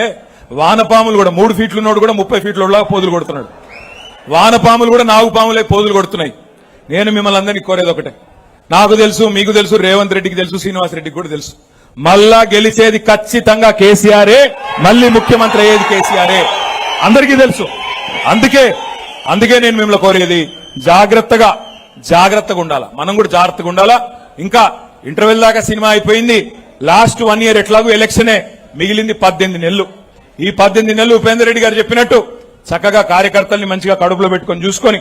వానపాములు కూడా 3 ఫీట్లు ఉన్నోడు కూడా 30 ఫీట్ల పోదులు కొడుతున్నాడు. వానపాములు కూడా నాగుపాములే పోదులు కొడుతున్నాయి. నేను మిమ్మల్ని అందరినీ కోరేది ఒకటే. నాకు తెలుసు, మీకు తెలుసు, రేవంత్ రెడ్డికి తెలుసు, శ్రీనివాస్ రెడ్డికి కూడా తెలుసు, మళ్ళా గెలిచేది ఖచ్చితంగా కేసీఆరే, మళ్ళీ ముఖ్యమంత్రి అయ్యేది కేసీఆరే, అందరికీ తెలుసు. అందుకే నేను మిమ్మల్ని కోరేది జాగ్రత్తగా ఉండాలా. మనం కూడా జాగ్రత్తగా ఉండాలా. ఇంకా ఇంటర్వెల్ దాకా సినిమా అయిపోయింది. లాస్ట్ 1 ఇయర్ ఎట్లాగూ ఎలక్షనే మిగిలింది 18 నెలలు. ఈ 18 నెలలు ఉపేందర్ రెడ్డి గారు చెప్పినట్టు చక్కగా కార్యకర్తల్ని మంచిగా కడుపులో పెట్టుకొని చూసుకొని,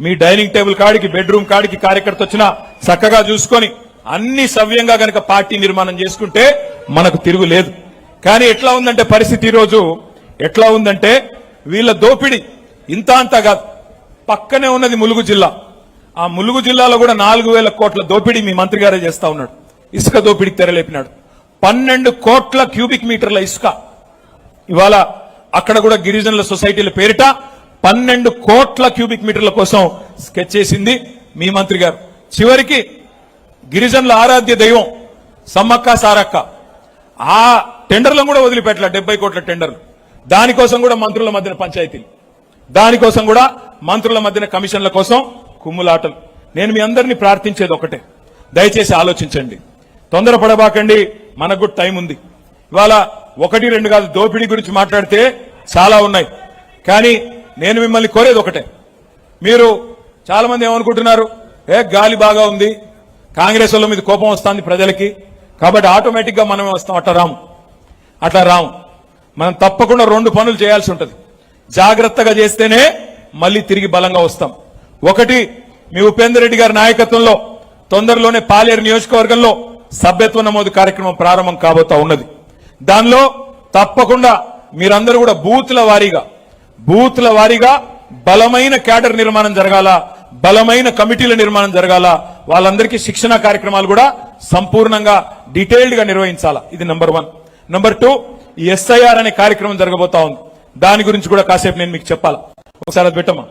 మీ డైనింగ్ టేబుల్ కాడికి, బెడ్రూమ్ కాడికి కార్యకర్త వచ్చినా చక్కగా చూసుకొని అన్ని సవ్యంగా గనక పార్టీ నిర్మాణం చేసుకుంటే మనకు తిరుగులేదు. కానీ ఎట్లా ఉందంటే పరిస్థితి ఈరోజు ఎట్లా ఉందంటే, వీళ్ళ దోపిడి ఇంత అంతా కాదు. పక్కనే ఉన్నది ములుగు జిల్లా. ఆ ములుగు జిల్లాలో కూడా 4,000 కోట్ల దోపిడీ మీ మంత్రి గారే చేస్తా ఉన్నాడు. ఇసుక దోపిడీకి తెరలేపినాడు. 12 కోట్ల క్యూబిక్ మీటర్ల ఇసుక ఇవాళ అక్కడ కూడా గిరిజనుల సొసైటీల పేరిట 12 కోట్ల క్యూబిక్ మీటర్ల కోసం స్కెచ్ చేసింది మీ మంత్రి గారు. చివరికి గిరిజనుల ఆరాధ్య దైవం సమ్మక్క సారక్క ఆ టెండర్లను కూడా వదిలిపెట్టల. 70 కోట్ల టెండర్లు. దానికోసం కూడా మంత్రుల మధ్యన పంచాయతీలు, దానికోసం కూడా మంత్రుల మధ్యన కమిషన్ల కోసం కుమ్ములాటలు. నేను మీ అందరినీ ప్రార్థించేది ఒకటే, దయచేసి ఆలోచించండి, తొందరపడబాకండి, మనకు కూడా టైం ఉంది. ఇవాళ 1, 2 కాదు, దోపిడీ గురించి మాట్లాడితే చాలా ఉన్నాయి. కానీ నేను మిమ్మల్ని కోరేది ఒకటే. మీరు చాలా మంది ఏమనుకుంటున్నారు, గాలి బాగా ఉంది, కాంగ్రెస్ వాళ్ళ మీద కోపం వస్తుంది ప్రజలకి, కాబట్టి ఆటోమేటిక్ గా మనమే వస్తాం. అట్లా రాము. మనం తప్పకుండా 2 పనులు చేయాల్సి ఉంటుంది. జాగ్రత్తగా చేస్తేనే మళ్ళీ తిరిగి బలంగా వస్తాం. ఒకటి, మీ ఉపేందర్ రెడ్డి గారి నాయకత్వంలో తొందరలోనే పాలేరు నియోజకవర్గంలో సభ్యత్వ నమోదు కార్యక్రమం ప్రారంభం కాబోతా ఉన్నది. దానిలో తప్పకుండా మీరందరూ కూడా బూత్ల వారీగా బలమైన క్యాడర్ నిర్మాణం జరగాల, బలమైన కమిటీల నిర్మాణం జరగాల. వాళ్ళందరికీ శిక్షణ కార్యక్రమాలు కూడా సంపూర్ణంగా డీటెయిల్డ్ గా నిర్వహించాలా. ఇది నంబర్ 1. నంబర్ 2, ఈ ఎస్ఐఆర్ అనే కార్యక్రమం జరగబోతా ఉంది. దాని గురించి కూడా కాసేపు నేను మీకు చెప్పాలా. ఒకసారి అది పెట్టమ్మా.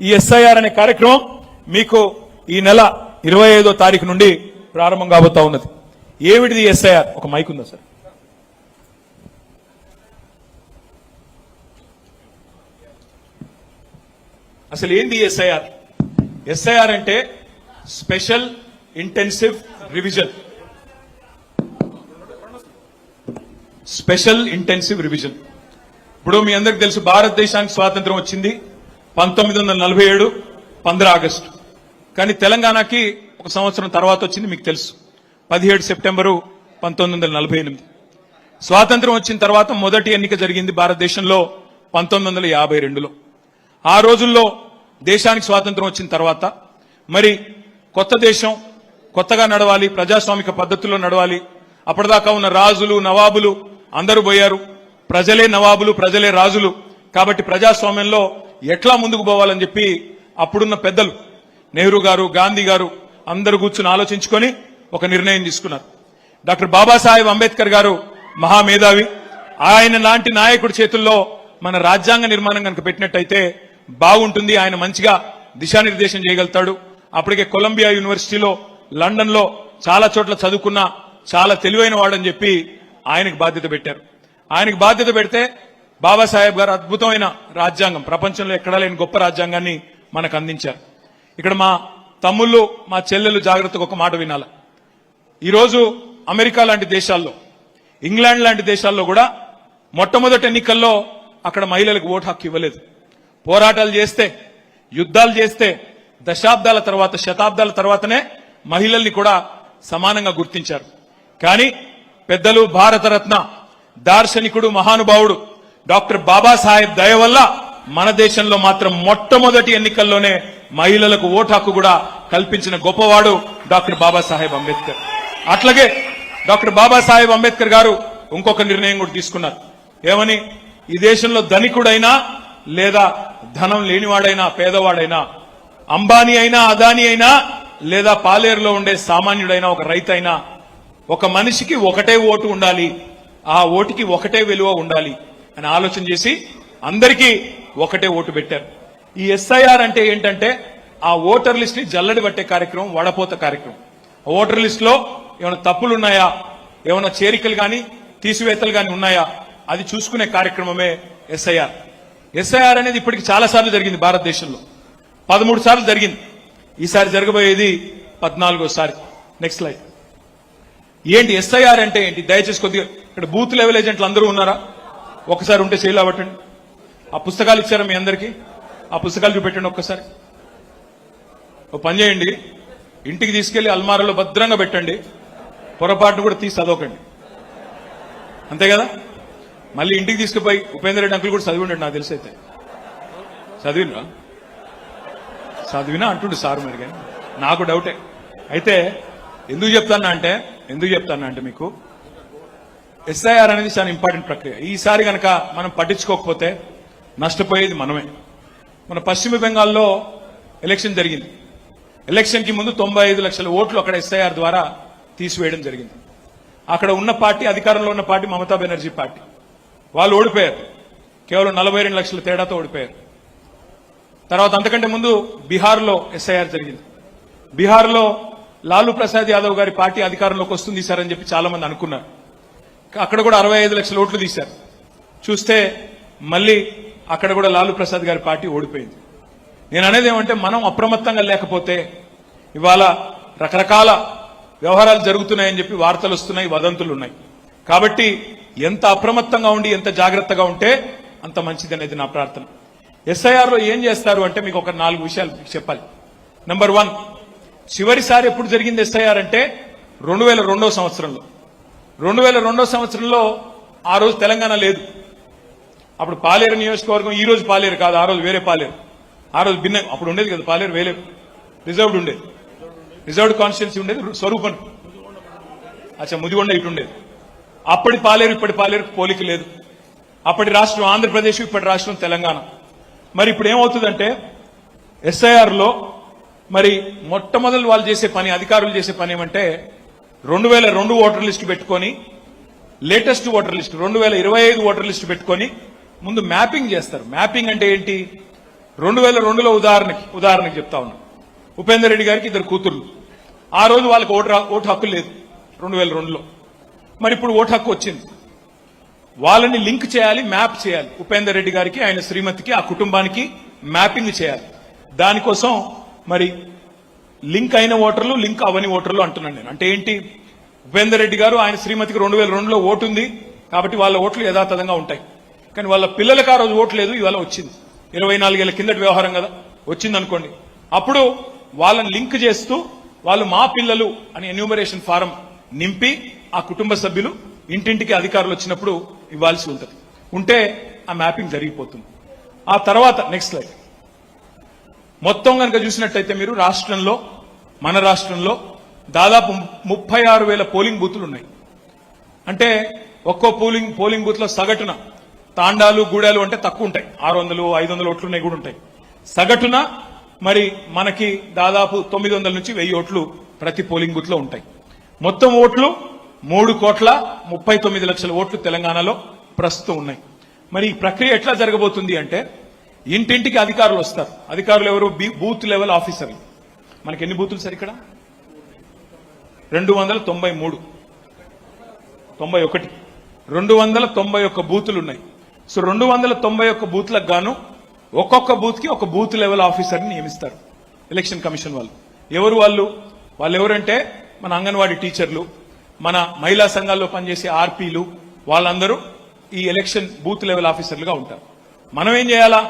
ఈ ఎస్ఐఆర్ అనే కార్యక్రమం మీకు ఈ నెల 25వ తారీఖు నుండి ప్రారంభం కాబోతా ఉన్నది. ఏమిటిది ఎస్ఐఆర్? ఒక మైక్ ఉందా సార్? అసలు ఏంది ఎస్ఐఆర్? ఎస్ఐఆర్ అంటే special intensive revision. Special intensive revision. ఇప్పుడు మీ అందరికి తెలుసు, భారతదేశానికి స్వాతంత్రం వచ్చింది 1947 15 ఆగస్టు. కానీ తెలంగాణకి ఒక సంవత్సరం తర్వాత వచ్చింది, మీకు తెలుసు, 17 సెప్టెంబరు 1948. స్వాతంత్రం వచ్చిన తర్వాత మొదటి ఎన్నిక జరిగింది భారతదేశంలో 1952లో. ఆ రోజుల్లో దేశానికి స్వాతంత్రం వచ్చిన తర్వాత మరి కొత్త దేశం కొత్తగా నడవాలి, ప్రజాస్వామిక పద్ధతుల్లో నడవాలి. అప్పటిదాకా ఉన్న రాజులు నవాబులు అందరూ పోయారు, ప్రజలే నవాబులు ప్రజలే రాజులు. కాబట్టి ప్రజాస్వామ్యంలో ఎట్లా ముందుకు పోవాలని చెప్పి అప్పుడున్న పెద్దలు నెహ్రూ గారు, గాంధీ గారు అందరూ కూర్చుని ఆలోచించుకొని ఒక నిర్ణయం తీసుకున్నారు. డాక్టర్ బాబాసాహెబ్ అంబేద్కర్ గారు మహామేధావి. ఆయన లాంటి నాయకుడి చేతుల్లో మన రాజ్యాంగ నిర్మాణం కనుక పెట్టినట్టయితే బాగుంటుంది, ఆయన మంచిగా దిశానిర్దేశం చేయగలుగుతాడు. అప్పటికే కొలంబియా యూనివర్సిటీలో, లండన్ లో చాలా చోట్ల చదువుకున్న చాలా తెలివైన వాడని చెప్పి ఆయనకు బాధ్యత పెట్టారు. ఆయనకు బాధ్యత పెడితే బాబాసాహెబ్ గారు అద్భుతమైన రాజ్యాంగం, ప్రపంచంలో ఎక్కడా లేని గొప్ప రాజ్యాంగాన్ని మనకు అందించారు. ఇక్కడ మా తమ్ముళ్ళు మా చెల్లెలు జాగ్రత్తగా ఒక మాట వినాలి. ఈరోజు అమెరికా లాంటి దేశాల్లో, ఇంగ్లాండ్ లాంటి దేశాల్లో కూడా మొట్టమొదటి ఎన్నికల్లో అక్కడ మహిళలకు ఓటు హక్కు ఇవ్వలేదు. పోరాటాలు చేస్తే, యుద్ధాలు చేస్తే దశాబ్దాల తర్వాత, శతాబ్దాల తర్వాతనే మహిళల్ని కూడా సమానంగా గుర్తించారు. కానీ పెద్దలు భారతరత్న దార్శనికుడు మహానుభావుడు డాక్టర్ బాబాసాహెబ్ దయ వల్ల మన దేశంలో మాత్రం మొట్టమొదటి ఎన్నికల్లోనే మహిళలకు ఓటు హక్కు కూడా కల్పించిన గొప్పవాడు డాక్టర్ బాబాసాహెబ్ అంబేద్కర్. అట్లాగే డాక్టర్ బాబాసాహెబ్ అంబేద్కర్ గారు ఇంకొక నిర్ణయం కూడా తీసుకున్నారు. ఏమని? ఈ దేశంలో ధనికుడైనా లేదా ధనం లేనివాడైనా పేదవాడైనా, అంబానీ అయినా అదానీ అయినా లేదా పాలేరులో ఉండే సామాన్యుడైనా ఒక రైతైనా, ఒక మనిషికి ఒకటే ఓటు ఉండాలి, ఆ ఓటుకి ఒకటే విలువ ఉండాలి అని ఆలోచన చేసి అందరికీ ఒకటే ఓటు పెట్టారు. ఈ ఎస్ఐఆర్ అంటే ఏంటంటే ఆ ఓటర్ లిస్ట్ ని జల్లడి పట్టే కార్యక్రమం, వడపోత కార్యక్రమం. ఓటర్ లిస్ట్ లో ఏమైనా తప్పులు ఉన్నాయా, ఏమైనా చేరికలు గాని తీసివేతలు గాని ఉన్నాయా, అది చూసుకునే కార్యక్రమమే ఎస్ఐఆర్. ఎస్ఐఆర్ అనేది ఇప్పటికి చాలా సార్లు జరిగింది భారతదేశంలో, 13 సార్లు జరిగింది. ఈసారి జరగబోయేది 14వ. Next slide. ఏంటి ఎస్ఐఆర్ అంటే ఏంటి? దయచేసి కొద్దిగా ఇక్కడ బూత్ లెవెల్ ఏజెంట్లు అందరూ ఉన్నారా? ఒకసారి ఉంటే చేయలా పట్టండి. ఆ పుస్తకాలు ఇచ్చారా మీ అందరికీ? ఆ పుస్తకాలు చూపెట్టండి ఒక్కసారి. ఓ పని చేయండి, ఇంటికి తీసుకెళ్లి అల్మారాలో భద్రంగా పెట్టండి, పొరపాటును కూడా తీసి చదవకండి, అంతే కదా? మళ్ళీ ఇంటికి తీసుకుపోయి ఉపేంద్ర రెడ్డి అంకులు కూడా చదివి ఉండండి, నాకు తెలిసి. అయితే చదివినా అంటుండే సారు మరి, కానీ నాకు డౌటే. అయితే ఎందుకు చెప్తానా అంటే మీకు ఎస్ఐఆర్ అనేది చాలా ఇంపార్టెంట్ ప్రక్రియ. ఈసారి కనుక మనం పట్టించుకోకపోతే నష్టపోయేది మనమే. మన పశ్చిమ బెంగాల్లో ఎలక్షన్ జరిగింది. ఎలక్షన్ కి ముందు 95 లక్షల ఓట్లు అక్కడ ఎస్ఐఆర్ ద్వారా తీసివేయడం జరిగింది. అక్కడ ఉన్న పార్టీ, అధికారంలో ఉన్న పార్టీ మమతా బెనర్జీ పార్టీ. వాళ్ళు ఓడిపోయారు, కేవలం 42 లక్షల తేడాతో ఓడిపోయారు. తర్వాత అంతకంటే ముందు బీహార్లో ఎస్ఐఆర్ జరిగింది. బీహార్లో లాలూ ప్రసాద్ యాదవ్ గారి పార్టీ అధికారంలోకి వస్తుంది తీశారని చెప్పి చాలా మంది అనుకున్నారు. అక్కడ కూడా 65 లక్షల ఓట్లు తీశారు. చూస్తే మళ్ళీ అక్కడ కూడా లాలూ ప్రసాద్ గారి పార్టీ ఓడిపోయింది. నేను అనేది ఏమంటే, మనం అప్రమత్తంగా లేకపోతే ఇవాళ రకరకాల వ్యవహారాలు జరుగుతున్నాయని చెప్పి వార్తలు వస్తున్నాయి, వదంతులు ఉన్నాయి. కాబట్టి ఎంత అప్రమత్తంగా ఉండి ఎంత జాగ్రత్తగా ఉంటే అంత మంచిది అనేది నా ప్రార్థన. ఎస్ఐఆర్ లో ఏం చేస్తారు అంటే మీకు ఒక 4 విషయాలు చెప్పాలి. నంబర్ 1, చివరిసారి ఎప్పుడు జరిగింది ఎస్ఐఆర్ అంటే 2002వ సంవత్సరంలో. 2002వ సంవత్సరంలో ఆ రోజు తెలంగాణ లేదు. అప్పుడు పాలేరు నియోజకవర్గం, ఈ రోజు పాలేరు కాదు, ఆ రోజు వేరే పాలేరు. ఆ రోజు భిన్న, అప్పుడు ఉండేది కదా పాలేరు, వేరే రిజర్వ్డ్ ఉండేది, రిజర్వ్డ్ కాన్స్టిట్యున్సీ ఉండేది. స్వరూపం అచ్చా ముదిగొండ ఇటు ఉండేది. అప్పటి పాలేరు ఇప్పటి పాలేరు పోలిక లేదు. అప్పటి రాష్ట్రం ఆంధ్రప్రదేశ్, ఇప్పటి రాష్ట్రం తెలంగాణ. మరి ఇప్పుడు ఏమవుతుందంటే ఎస్ఐఆర్ లో మరి మొట్టమొదటి వాళ్ళు చేసే పని, అధికారులు చేసే పని ఏమంటే 2002 ఓటర్ లిస్టు పెట్టుకొని, latest voter list 2025 voter list పెట్టుకొని ముందు మ్యాపింగ్ చేస్తారు. మ్యాపింగ్ అంటే ఏంటి? 2002లో ఉదాహరణకి చెప్తా ఉన్నా, ఉపేందర్ రెడ్డి గారికి 2 కూతుర్లు, ఆ రోజు వాళ్ళకి ఓటు హక్కు లేదు 2002లో. మరి ఇప్పుడు ఓటు హక్కు వచ్చింది. వాళ్ళని లింక్ చేయాలి, మ్యాప్ చేయాలి. ఉపేందర్ రెడ్డి గారికి, ఆయన శ్రీమతికి, ఆ కుటుంబానికి మ్యాపింగ్ చేయాలి. దానికోసం మరి లింక్ అయిన ఓటర్లు, లింక్ అవని ఓటర్లు అంటున్నాను నేను. అంటే ఏంటి, ఉపేందర్ రెడ్డి గారు ఆయన శ్రీమతికి 2002లో ఓటు ఉంది కాబట్టి వాళ్ళ ఓట్లు యథాతథంగా ఉంటాయి. కానీ వాళ్ళ పిల్లలకు ఆ రోజు ఓటు లేదు, ఇవాళ వచ్చింది. 24 ఏళ్ల కిందటి వ్యవహారం కదా, వచ్చింది అనుకోండి. అప్పుడు వాళ్ళని లింక్ చేస్తూ వాళ్ళు మా పిల్లలు అని ఎన్యూమరేషన్ ఫారం నింపి ఆ కుటుంబ సభ్యులు ఇంటింటికి అధికారులు వచ్చినప్పుడు ఇవ్వాల్సి ఉంటుంది. ఉంటే ఆ మ్యాపింగ్ జరిగిపోతుంది. ఆ తర్వాత నెక్స్ట్ స్లైడ్. మొత్తం కనుక చూసినట్టయితే మీరు రాష్ట్రంలో, మన రాష్ట్రంలో దాదాపు 36,000 పోలింగ్ బూతులు ఉన్నాయి. అంటే ఒక్కో పోలింగ్ బూత్ లో సగటున తాండాలు, గూడాలు అంటే తక్కువ ఉంటాయి, 600, 500 ఓట్లు ఉన్నాయి కూడా ఉంటాయి. సగటున మరి మనకి దాదాపు 900 నుంచి 1000 ఓట్లు ప్రతి పోలింగ్ బూత్ లో ఉంటాయి. మొత్తం ఓట్లు 3,39,00,000 ఓట్లు తెలంగాణలో ప్రస్తుతం ఉన్నాయి. మరి ఈ ప్రక్రియ ఎట్లా జరగబోతుంది అంటే, ఇంటింటికి అధికారులు వస్తారు. అధికారులు ఎవరు? బూత్ లెవెల్ ఆఫీసర్లు. మనకి ఎన్ని బూతులు సార్ ఇక్కడ? 293, 91, 291 బూతులు ఉన్నాయి. సో 291 బూత్లకు గాను ఒక్కొక్క బూత్ కి ఒక బూత్ లెవెల్ ఆఫీసర్ని నియమిస్తారు ఎలక్షన్ కమిషన్ వాళ్ళు. ఎవరు వాళ్ళు? వాళ్ళు ఎవరంటే మన అంగన్వాడీ టీచర్లు, మన మహిళా సంఘాల్లో పనిచేసే ఆర్పీలు, వాళ్ళందరూ ఈ ఎలక్షన్ బూత్ లెవెల్ ఆఫీసర్లుగా ఉంటారు. మనం ఏం చేయాలా?